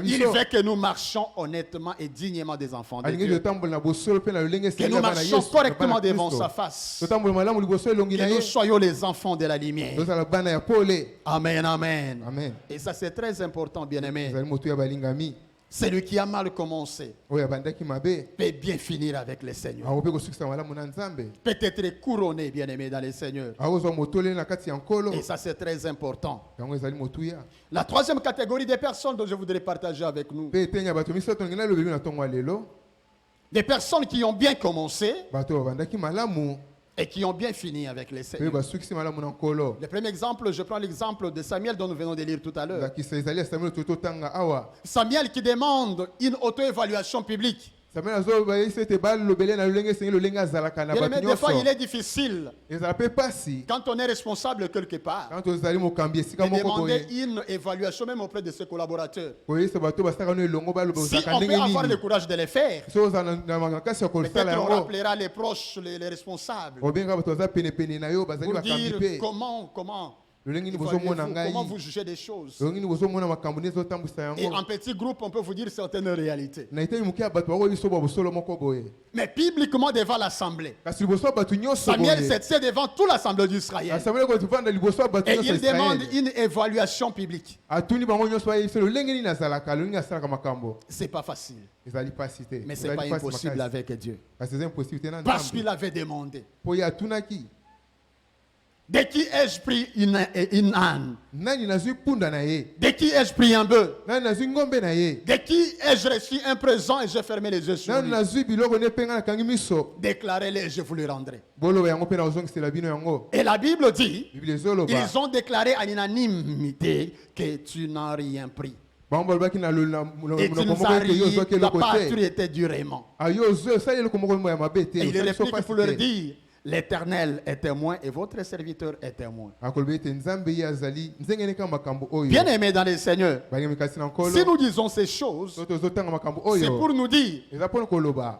Il veut que nous marchions honnêtement et dignement des enfants de Dieu. Que nous marchions correctement devant sa face. Que nous soyons les enfants de la lumière. Amen, amen, amen. Et ça c'est très important, bien-aimé. Celui qui a mal commencé peut bien finir avec le Seigneur. Peut être couronné, bien-aimé, dans le Seigneur. Et ça c'est très important. La troisième catégorie des personnes dont je voudrais partager avec nous, des personnes qui ont bien commencé, et qui ont bien fini avec les Seigneurs. Le premier exemple, je prends l'exemple de Samuel dont nous venons de lire tout à l'heure. Samuel qui demande une auto-évaluation publique. Bien aimé, des fois, il est difficile, quand on est responsable quelque part, de demander une évaluation même auprès de ses collaborateurs. Si on peut avoir le courage de le faire, peut-être on rappellera les proches, les responsables, pour dire comment vous jugez des choses. Et en petit groupe, on peut vous dire certaines réalités. Mais bibliquement, devant l'assemblée, Samuel s'est devant toute l'assemblée d'Israël. Et il demande une évaluation publique. C'est pas facile. Mais c'est pas impossible avec Dieu. Parce qu'il avait demandé. De qui ai-je pris une âne? De qui ai-je pris un bœuf? De qui ai-je reçu un présent et j'ai fermé les yeux sur lui? Déclarez-le et je vous le rendrai. Et la Bible dit, ils ont déclaré à l'unanimité que tu n'as rien pris. Et tu nous as ri, ta patrie était durement. Et il réplique pour leur dire, l'Éternel est témoin et votre serviteur est témoin. Bien aimé dans le Seigneur, si nous disons ces choses, c'est pour nous dire,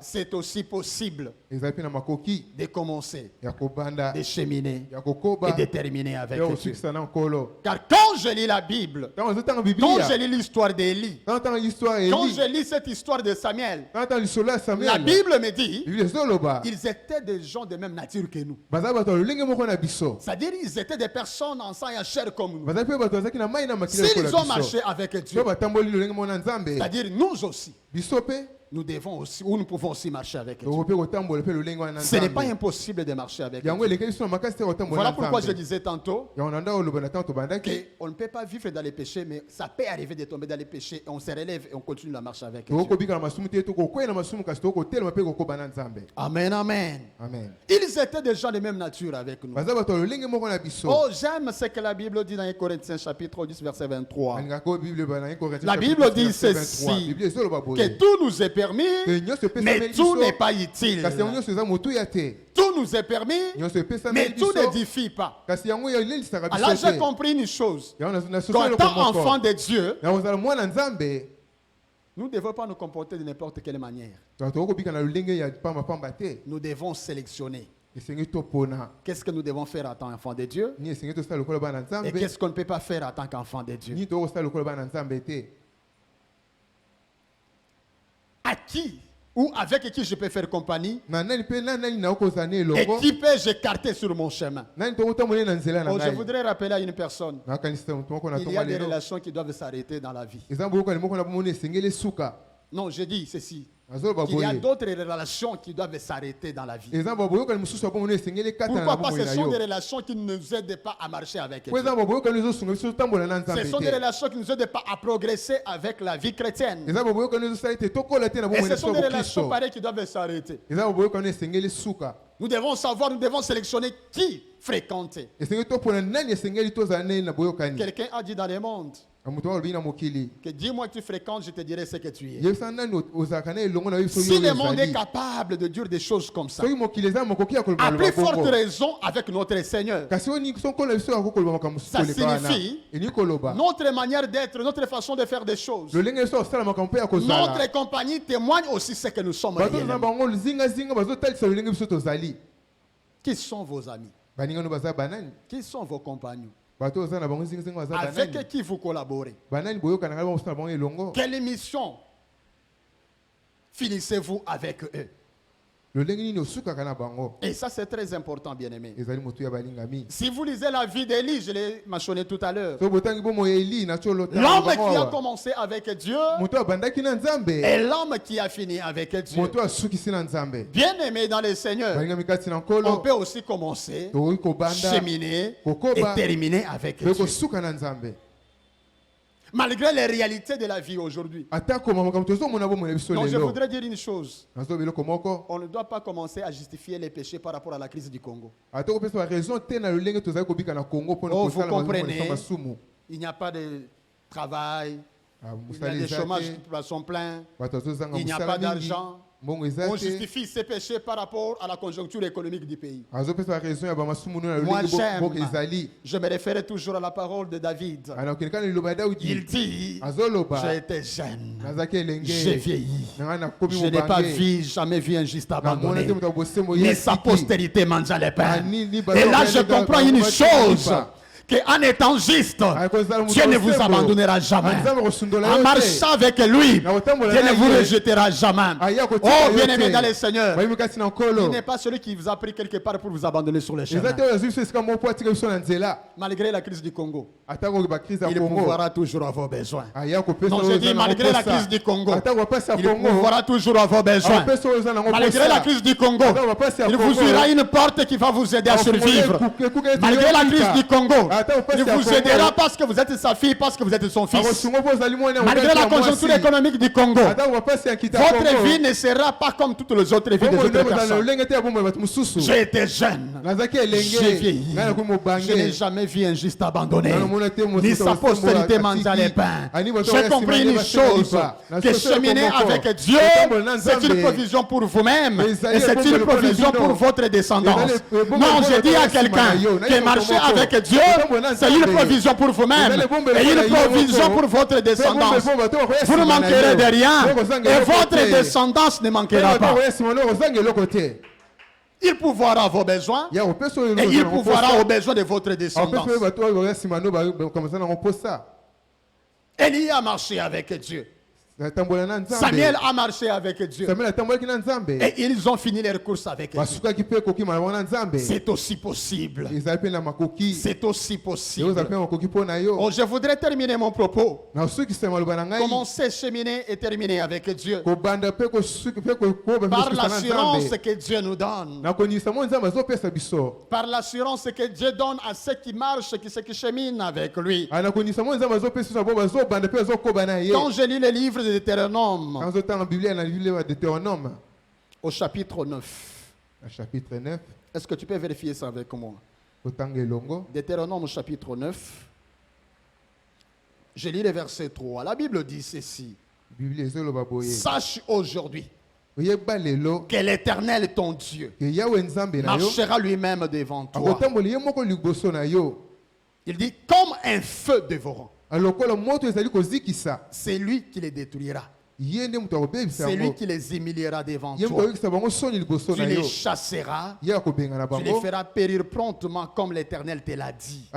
c'est aussi possible de commencer, de cheminer et de terminer avec Dieu. Car quand je lis la Bible, quand je lis l'histoire d'Élie, quand je lis cette histoire de Samuel, la Bible me dit, ils étaient des gens de même nature que nous. C'est-à-dire ils étaient des personnes en sang et en chair comme nous. S'ils ont marché avec Dieu, c'est-à-dire nous aussi, nous devons aussi, ou nous pouvons aussi marcher avec Dieu. Ce n'est pas impossible de marcher avec Dieu. Voilà pourquoi je disais tantôt qu'on ne peut pas vivre dans les péchés, mais ça peut arriver de tomber dans les péchés et on se relève et on continue la marche avec Dieu. Amen, amen. Ils étaient des gens de même nature avec nous. Oh, j'aime ce que la Bible dit dans 1 Corinthiens chapitre 10 verset 23. La Bible dit ceci, que tout nous est permis, mais tout n'est pas utile. Tout nous est permis, mais tout n'édifie pas. Alors j'ai compris une chose. Quand tant enfant de Dieu, nous ne devons pas nous comporter de n'importe quelle manière. Nous devons sélectionner. Qu'est-ce que nous devons faire en tant qu'enfant de Dieu? Et qu'est-ce qu'on ne peut pas faire en tant qu'enfant de Dieu? À qui ou avec qui je peux faire compagnie et qui peux-je écarter sur mon chemin? Je voudrais rappeler à une personne, il y a des relations qui doivent s'arrêter dans la vie. Non, je dis ceci. Il y a d'autres relations qui doivent s'arrêter dans la vie. Pourquoi? Parce que ce sont des relations qui ne nous aident pas à marcher avec Dieu. Ce sont des relations qui ne nous aident pas à progresser avec la vie chrétienne. Et ce sont des relations pareilles qui doivent s'arrêter. Nous devons savoir, nous devons sélectionner qui fréquenter. Quelqu'un a dit dans le monde que dis-moi que tu fréquentes, je te dirai ce que tu es. Si le monde est capable de dire des choses comme ça, à plus forte raison avec notre Seigneur, ça signifie notre manière d'être, notre façon de faire des choses. Notre compagnie témoigne aussi ce que nous sommes réellement. Qui sont vos amis? Qui sont vos compagnons? Avec qui vous collaborez? Quelle mission finissez-vous avec eux? Et ça c'est très important, bien aimé. Si vous lisez la vie d'Élie, je l'ai mentionné tout à l'heure, l'homme qui a commencé avec Dieu et l'homme qui a fini avec Dieu. Bien aimé dans le Seigneur, on peut aussi commencer, cheminer et terminer avec Dieu. Malgré les réalités de la vie aujourd'hui. Donc je voudrais dire une chose. On ne doit pas commencer à justifier les péchés par rapport à la crise du Congo. Oh, vous comprenez, il n'y a pas de travail, il y a des chômages qui sont pleins, il n'y a pas d'argent. On justifie ces péchés par rapport à la conjoncture économique du pays. Moi j'aime, je me référais toujours à la parole de David. Il dit, j'ai été jeune, j'ai vieilli, je n'ai pas vu, jamais vu un juste abandonné, ni sa postérité mangeant les pains. Et là je comprends une chose, qu'en étant juste, Dieu ne vous abandonnera jamais. En marchant avec lui, Dieu ne vous rejettera jamais. Oh, bien-aimé dans le Seigneur, il n'est pas celui qui vous a pris quelque part pour vous abandonner sur le chemin. Malgré la crise du Congo, il pourvoira toujours à vos besoins. Donc je dis, malgré la crise du Congo, il pourvoira toujours à vos besoins. Malgré la crise du Congo, il vous ouvrira une porte qui va vous aider à survivre. Malgré la crise du Congo, il vous aidera parce que vous êtes sa fille, parce que vous êtes son fils. Malgré la conjoncture économique du Congo, votre vie ne sera pas comme toutes les autres vies des autres personnes. J'ai été jeune, j'ai vieilli, je n'ai jamais vu un juste abandonné, ni sa postérité mangeant les pains. J'ai compris une chose, que cheminer avec Dieu, c'est une provision pour vous-même et c'est une provision pour votre descendance. Non, je dis à quelqu'un que marcher avec Dieu, c'est une provision pour vous-même et une provision pour votre descendance. Vous ne manquerez de rien et votre descendance ne manquera pas. Il pourvoira à vos besoins et il pourvoira aux besoins de votre descendance. Élie a marché avec Dieu. Samuel a marché avec Dieu. Et ils ont fini leur course avec Dieu. C'est aussi possible. C'est aussi possible. Oh, je voudrais terminer mon propos. Commencer à cheminer et terminer avec Dieu. Par l'assurance que Dieu nous donne. Par l'assurance que Dieu donne à ceux qui marchent, ceux qui cheminent avec lui. Quand je lis le livre de Deutéronome, au chapitre 9. Est-ce que tu peux vérifier ça avec moi? Deutéronome chapitre 9. Je lis le verset 3. La Bible dit ceci. Sache aujourd'hui que l'Éternel ton Dieu marchera lui-même devant toi. Il dit comme un feu dévorant. C'est lui qui les détruira. C'est lui qui les humiliera devant toi. Tu les chasseras, tu les feras périr promptement comme l'Éternel te l'a dit.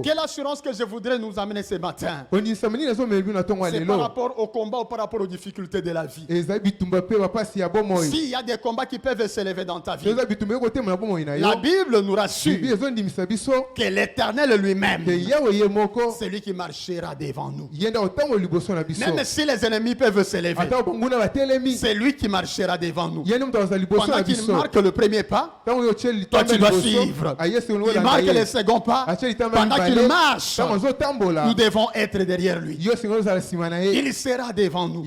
Quelle assurance que je voudrais nous amener ce matin? C'est par rapport au combat ou par rapport aux difficultés de la vie. S'il y a des combats qui peuvent s'élever dans ta vie, la Bible nous rassure que l'Éternel lui-même, c'est lui qui marchera devant nous. Même si les ennemis peuvent s'élever, c'est lui qui marchera devant nous. Pendant qu'il marque le premier pas, toi tu dois suivre. Il marque le second pas. Pendant qu'il marche, nous devons être derrière lui. Il sera devant nous.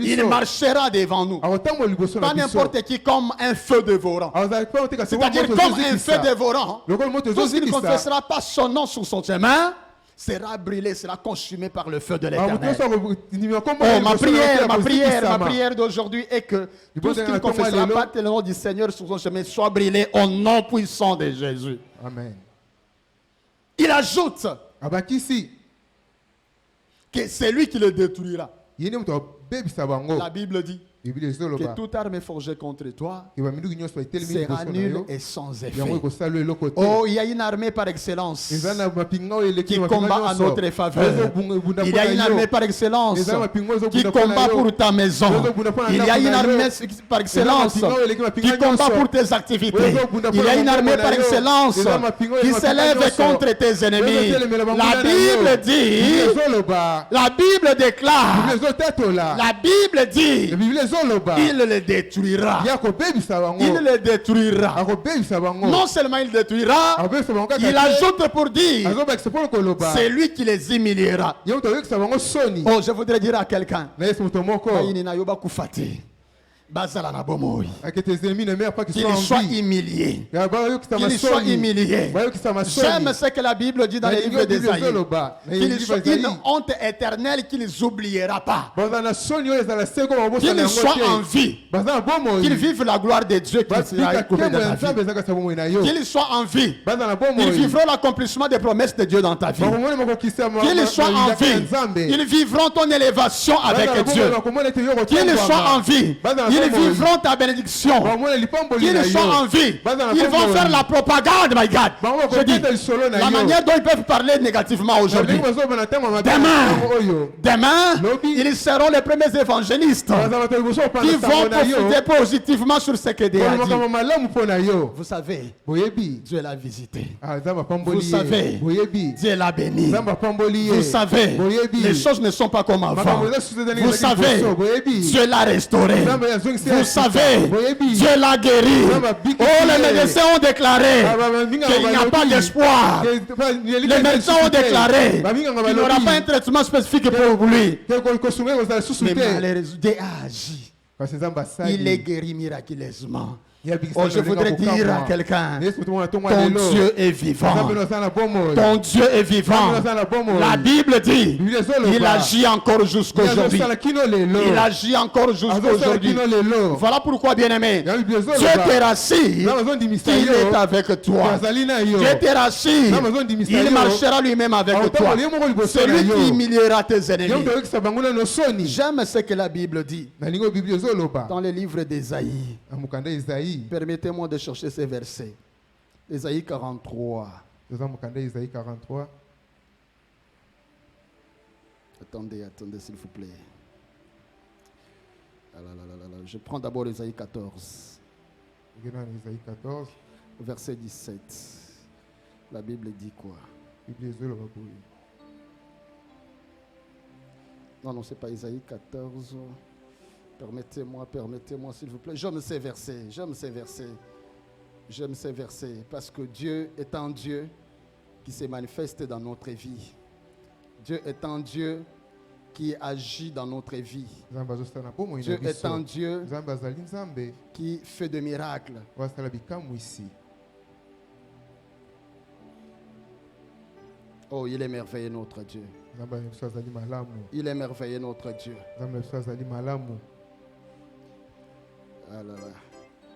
Il marchera devant nous. Pas n'importe qui, comme un feu dévorant. C'est-à-dire comme un feu dévorant. Tout ce qui ne confessera pas son nom sur son chemin sera brûlé, sera consumé par le feu de l'Éternel. Oh, ma prière d'aujourd'hui est que tout ce qui ne confessera pas le nom du Seigneur sur son chemin soit brûlé au nom puissant de Jésus. Amen. Il ajoute que c'est lui qui le détruira. La Bible dit que toute arme forgée contre toi sera nulle et sans effet. Oh, il y a une armée par excellence qui combat à notre faveur. Il y a une armée par excellence qui combat pour ta maison. Il y a une armée par excellence qui combat pour tes activités. Il y a une armée par excellence qui s'élève contre tes ennemis. La Bible dit, la Bible déclare, la Bible dit il les détruira. Il les détruira. Non seulement il détruira, il ajoute pour dire, c'est lui qui les humiliera. Oh, je voudrais dire à quelqu'un, que tes ennemis ne meurent pas, qu'ils soient humiliés. Qu'ils soient humiliés. J'aime ce que la Bible dit dans les livres d'Ésaïe. Qu'ils soient une honte éternelle qu'ils n'oubliera pas. Qu'ils soient en vie. Qu'ils vivent la gloire de Dieu qui sera coupée dans ta vie. Qu'ils soient en vie. Ils vivront l'accomplissement des promesses de Dieu dans ta vie. Qu'ils soient en vie. Ils vivront ton élévation avec Dieu. Qu'ils soient en vie. Ils vivront ta bénédiction. Qu'ils soient en vie. Ils vont faire la propagande, my God. Je dis, la manière dont ils peuvent parler négativement aujourd'hui. Demain, ils seront les premiers évangélistes qui vont profiter positivement sur ce que Dieu a dit. Vous savez, Dieu l'a visité. Vous savez, Dieu l'a béni. Vous savez, les choses ne sont pas comme avant. Vous savez, Dieu l'a restauré. Vous savez, Dieu l'a guéri. Oh, les médecins ont déclaré qu'il n'y a pas d'espoir. Les médecins ont déclaré qu'il n'y aura pas un traitement spécifique pour lui. Mais malheureusement, Dieu a agi. Il est guéri miraculeusement. Oh, je voudrais dire à quelqu'un, ton Dieu est vivant. Ton Dieu est vivant. La Bible dit, il agit encore jusqu'aujourd'hui. Il agit encore jusqu'aujourd'hui. Voilà pourquoi, bien-aimé, Dieu te rassure qu'il est avec toi. Dieu te rassure, il marchera lui-même avec toi. C'est lui qui humiliera tes ennemis. J'aime ce que la Bible dit dans le livre d'Ésaïe. Permettez-moi de chercher ces versets. Ésaïe 43. Attendez, s'il vous plaît. Je prends d'abord Ésaïe 14. Verset 17. La Bible dit quoi? Non, c'est pas Ésaïe 14. Permettez-moi, s'il vous plaît. J'aime ces versets. Parce que Dieu est un Dieu qui se manifeste dans notre vie. Dieu est un Dieu qui agit dans notre vie. Dieu est un Dieu qui fait des miracles. Oh, il est merveilleux notre Dieu. Il est merveilleux notre Dieu.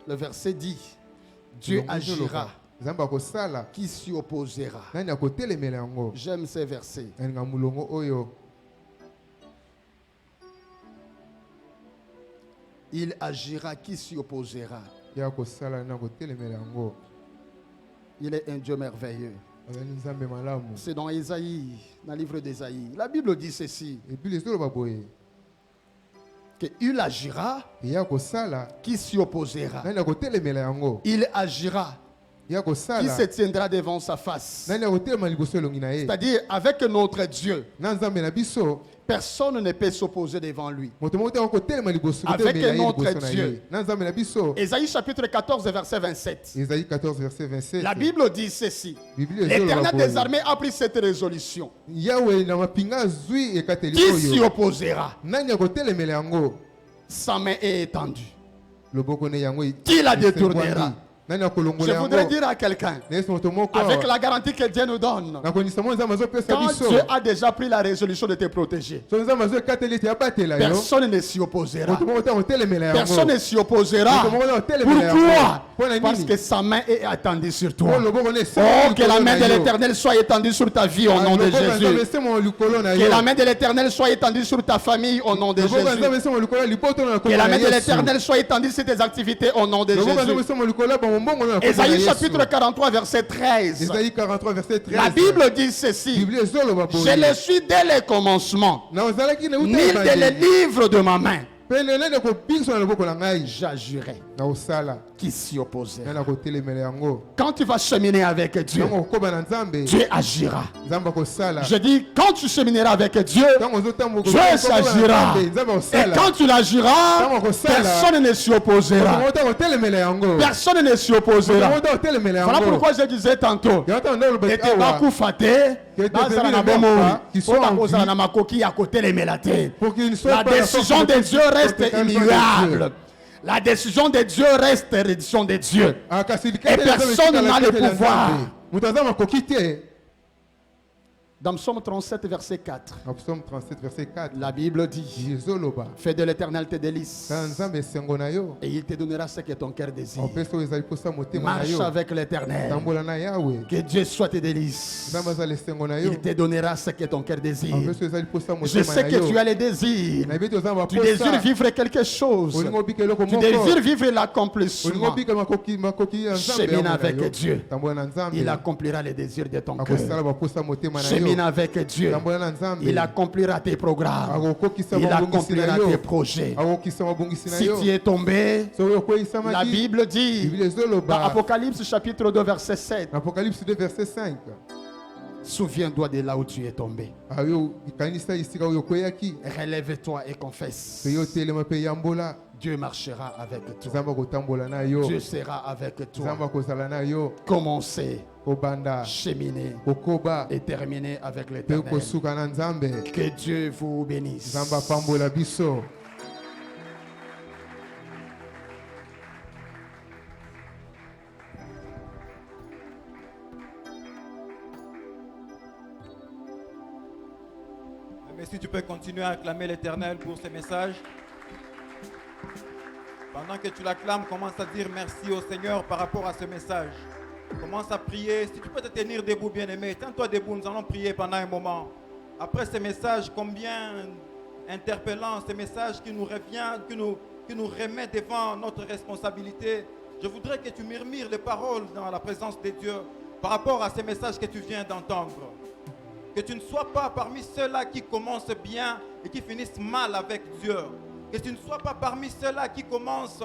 Le verset dit, Dieu agira. Qui s'y opposera? J'aime ces versets. Il agira, qui s'y opposera? Il est un Dieu merveilleux. C'est dans Ésaïe, dans le livre d'Ésaïe. La Bible dit ceci. Il agira, qui s'y opposera? Il agira, qui se tiendra devant sa face? C'est-à-dire, avec notre Dieu, personne ne peut s'opposer devant lui. Avec notre Dieu. Ésaïe chapitre 14, verset 27. La Bible dit ceci. L'Éternel des armées a pris cette résolution. Qui s'y opposera? Sa main est étendue. Qui la détournera? Je voudrais dire à quelqu'un, avec la garantie que Dieu nous donne, quand Dieu a déjà pris la résolution de te protéger, personne ne s'y opposera. Personne ne s'y opposera. Pourquoi? Parce que sa main est étendue sur toi. Oh, que la main de l'Éternel soit étendue sur ta vie au nom de Jésus. Que la main de l'Éternel soit étendue sur ta famille au nom de Jésus. Que la main de l'Éternel soit étendue sur tes activités au nom de Jésus. Ésaïe chapitre 43 verset 13. La Bible dit ceci. Je le suis dès le commencement. Ni dès le livre de ma main. J'agirai. qui s'y opposaient. Quand tu vas cheminer avec Dieu, Dieu agira. Je dis, quand tu chemineras avec Dieu, Dieu s'agira. Et quand tu l'agiras, personne ne s'y opposera. Personne ne s'y opposera. Voilà pourquoi je disais tantôt, la décision de Dieu reste immuable. La décision de Dieu reste la décision de Dieu. Et personne n'a le pouvoir. Dans Psaume 37, verset 4, la Bible dit, fais de l'Éternel tes délices et il te donnera ce que ton cœur désire. Marche avec l'Éternel. Que Dieu soit tes délices. Il te donnera ce que ton cœur désire. Je sais que tu as les désirs. Tu désires vivre quelque chose. Tu désires vivre l'accomplissement. Chemine avec Dieu. Il accomplira les désirs de ton cœur. Chemine avec Dieu. Il accomplira tes programmes. Il accomplira tes projets. Si tu es tombé, la Bible dit dans Apocalypse chapitre 2 verset 7, souviens-toi de là où tu es tombé. Relève-toi et confesse. Dieu marchera avec toi. Dieu sera avec toi. Commencez, cheminer et terminer avec l'Éternel. Que Dieu vous bénisse. Mais si tu peux continuer à acclamer l'Éternel pour ces messages. Pendant que tu l'acclames, commence à dire merci au Seigneur par rapport à ce message. Commence à prier. Si tu peux te tenir debout, bien-aimé, tiens-toi debout, nous allons prier pendant un moment. Après ces messages, combien interpellants, ces messages qui nous reviennent, qui nous remettent devant notre responsabilité. Je voudrais que tu murmures les paroles dans la présence de Dieu par rapport à ces messages que tu viens d'entendre. Que tu ne sois pas parmi ceux-là qui commencent bien et qui finissent mal avec Dieu. Que tu ne sois pas parmi ceux-là qui commencent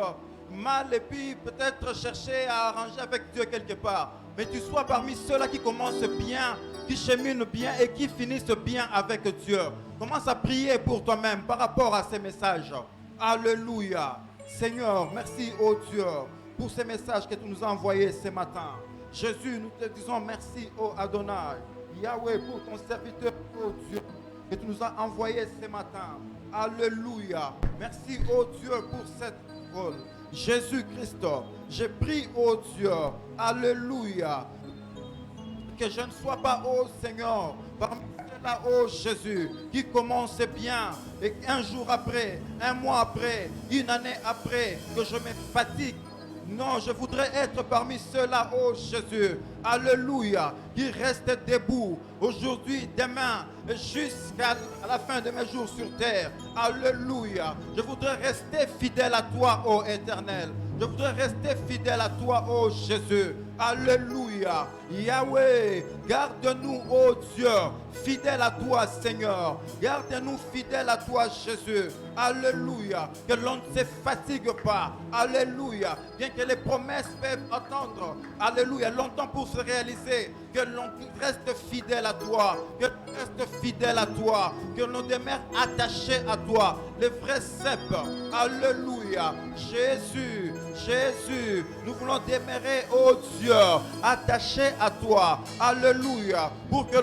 mal et puis peut-être chercher à arranger avec Dieu quelque part. Mais tu sois parmi ceux-là qui commencent bien, qui cheminent bien et qui finissent bien avec Dieu. Commence à prier pour toi-même par rapport à ces messages. Alléluia. Seigneur, merci ô Dieu pour ces messages que tu nous as envoyés ce matin. Jésus, nous te disons merci ô Adonai. Yahweh, pour ton serviteur ô Dieu que tu nous as envoyé ce matin. Alléluia. Merci ô Dieu pour cette parole. Jésus-Christ, j'ai pris ô Dieu. Alléluia. Que je ne sois pas ô Seigneur parmi ceux-là ô Jésus qui commence bien et un jour après, un mois après, une année après que je me fatigue. Non, je voudrais être parmi ceux-là, oh Jésus, alléluia, qui restent debout aujourd'hui, demain, jusqu'à la fin de mes jours sur terre, alléluia. Je voudrais rester fidèle à toi, oh Éternel. Je voudrais rester fidèle à toi, oh Jésus. Alléluia. Yahweh, garde-nous, oh Dieu, fidèle à toi, Seigneur. Garde-nous fidèles à toi, Jésus. Alléluia. Que l'on ne se fatigue pas. Alléluia. Bien que les promesses peuvent attendre, alléluia, longtemps pour se réaliser. Que l'on reste fidèle à toi. Que l'on reste fidèle à toi. Que l'on demeure attaché à toi. Les vrais cèpes. Alléluia. Jésus. Jésus, nous voulons demeurer, oh Dieu, attachés à toi. Alléluia. Pour que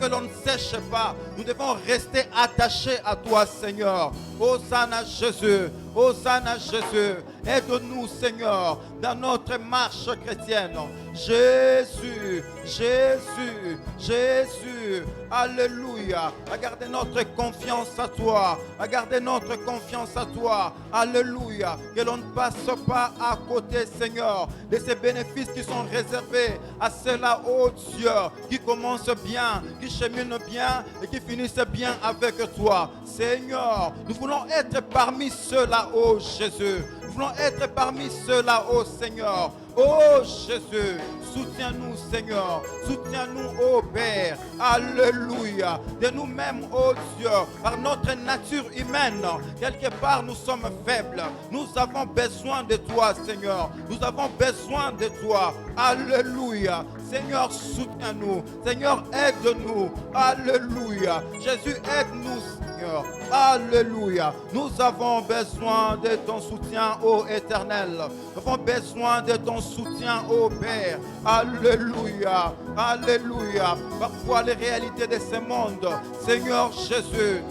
l'on ne sèche pas, nous devons rester attachés à toi, Seigneur. Hosanna Jésus, Hosanna Jésus. Aide-nous, Seigneur, dans notre marche chrétienne. Jésus, Jésus, Jésus. Alléluia. À garder notre confiance à toi. À garder notre confiance à toi. Alléluia. Que l'on ne passe pas à côté, Seigneur, de ces bénéfices qui sont réservés à ceux-là, oh Dieu, qui commencent bien, qui cheminent bien et qui finissent bien avec toi. Seigneur, nous voulons être parmi ceux-là, oh Jésus. voulons être parmi ceux-là, ô Seigneur. Oh Jésus, soutiens-nous Seigneur, soutiens-nous ô Père, alléluia, de nous-mêmes ô Dieu, par notre nature humaine, quelque part nous sommes faibles, nous avons besoin de toi Seigneur, nous avons besoin de toi, alléluia, Seigneur soutiens-nous, Seigneur aide-nous, alléluia, Jésus aide-nous Seigneur, alléluia, nous avons besoin de ton soutien ô Éternel, nous avons besoin de ton soutien ô Père, alléluia, alléluia, parfois les réalités de ce monde, Seigneur Jésus,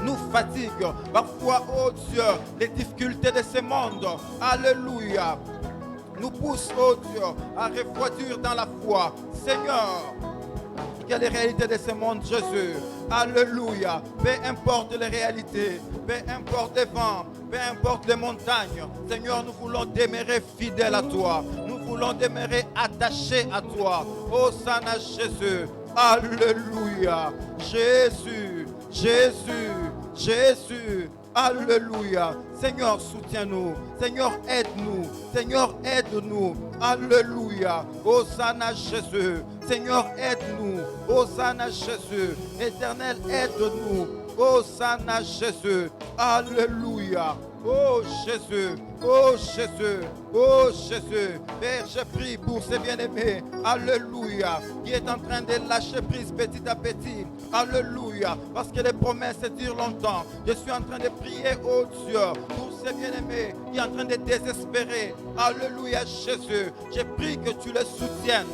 nous fatiguent, parfois oh Dieu, les difficultés de ce monde, alléluia, nous poussent oh Dieu à refroidir dans la foi, Seigneur, que les réalités de ce monde, Jésus, alléluia, peu importe les réalités, peu importe les vents, peu importe les montagnes, Seigneur, nous voulons demeurer fidèles à toi, nous voulons demeurer attachés à toi, ô Saint Jésus, alléluia, Jésus, Jésus, Jésus, alléluia, Seigneur, soutiens-nous, Seigneur, aide-nous, Seigneur, aide-nous, alléluia, ô Saint Jésus, Seigneur, aide-nous, ô Saint Jésus, Éternel, aide-nous, ô Saint Jésus, alléluia, ô Jésus, ô Jésus, ô Jésus, Père, je prie pour ces bien-aimés, alléluia, qui est en train de lâcher prise petit à petit, alléluia, parce que les promesses durent longtemps. Je suis en train de prier, ô Dieu, pour ces bien-aimés qui sont en train de désespérer, alléluia, Jésus, je prie que tu les soutiennes,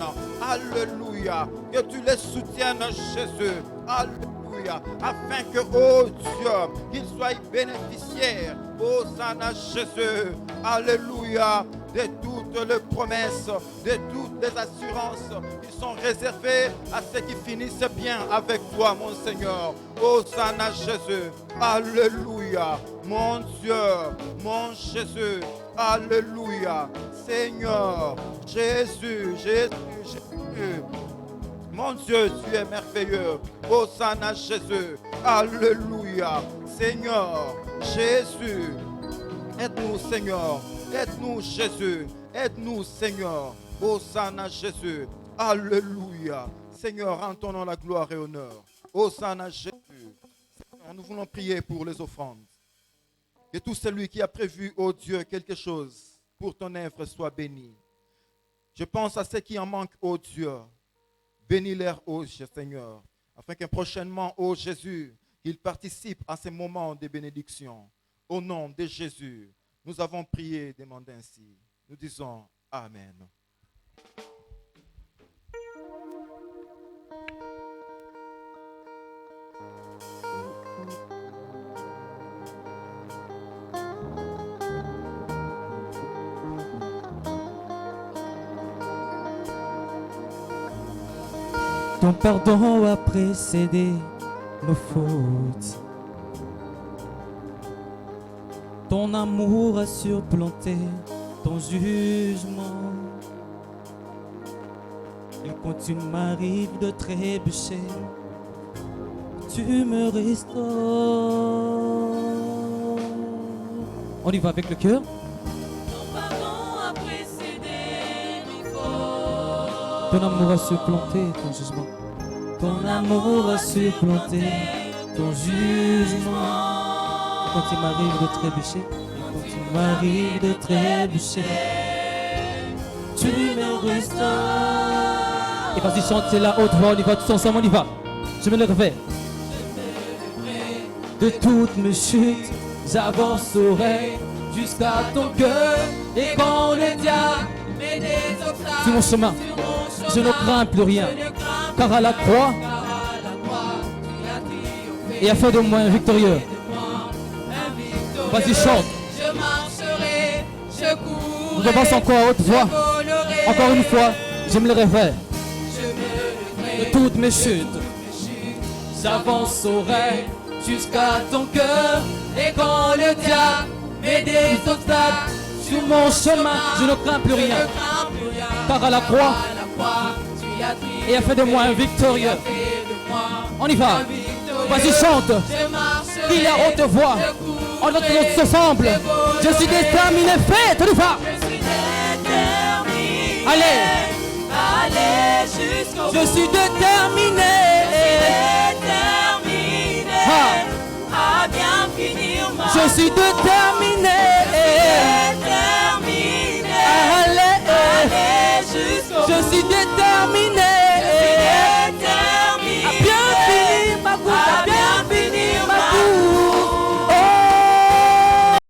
alléluia, que tu les soutiennes, Jésus, alléluia, afin que, oh Dieu, qu'ils soient bénéficiaires, oh Saint Jésus, alléluia, de toutes les promesses, de toutes les assurances qui sont réservées à ceux qui finissent bien avec toi, mon Seigneur, oh Saint Jésus, alléluia, mon Dieu, mon Jésus, alléluia, Seigneur, Jésus, Jésus, Jésus. Mon Dieu, tu es merveilleux. Oh Saint Jésus. Alléluia. Seigneur, Jésus. Aide-nous, Seigneur. Aide-nous, Jésus. Aide-nous, Seigneur. Oh Saint Jésus. Alléluia. Seigneur, rends ton nom la gloire et honneur. Oh Saint Jésus. Seigneur, nous voulons prier pour les offrandes. Que tout celui qui a prévu, oh Dieu, quelque chose pour ton œuvre soit béni. Je pense à ceux qui en manquent, oh Dieu. Bénis-leur, ô Seigneur, afin que prochainement, ô Jésus, qu'ils participent à ces moments de bénédiction. Au nom de Jésus, nous avons prié et demandé ainsi. Nous disons Amen. Ton pardon a précédé nos fautes. Ton amour a supplanté ton jugement. Et quand il m'arrive de trébucher, tu me restaures. On y va avec le cœur. Ton pardon a précédé mes fautes. Ton amour a supplanté ton jugement. Ton amour a supplanté ton jugement. Quand il m'arrive de trébucher, et quand il m'arrive de trébucher, tu me restaures. Et vas-y, chante la haute voix, on y va tous ensemble, on y va. Je me lèverai. De toutes mes chutes, j'avancerai jusqu'à ton cœur. Et quand le diable met des obstacles sur mon chemin, je ne crains plus rien. Car à la croix, et a fait de moi un victorieux. Vas-y, chante. Je marcherai, je courrai. On avance encore à haute voix. Encore une fois, je me lèverai. De toutes mes chutes, j'avancerai jusqu'à ton cœur. Et quand le diable met des obstacles sur mon chemin, je ne crains plus rien. Car à la croix, et a fait de moi un victorieux. On y va. Vas-y, chante. Il y a haute voix. On doit tous ensemble. Je suis déterminé, fais, tu vas. Je suis déterminé. Allez. Allez jusqu'au bout. Je suis déterminé. À bien finir ma Je suis déterminé. déterminé. Allez. Allez jusqu'au bout. Je suis déterminé.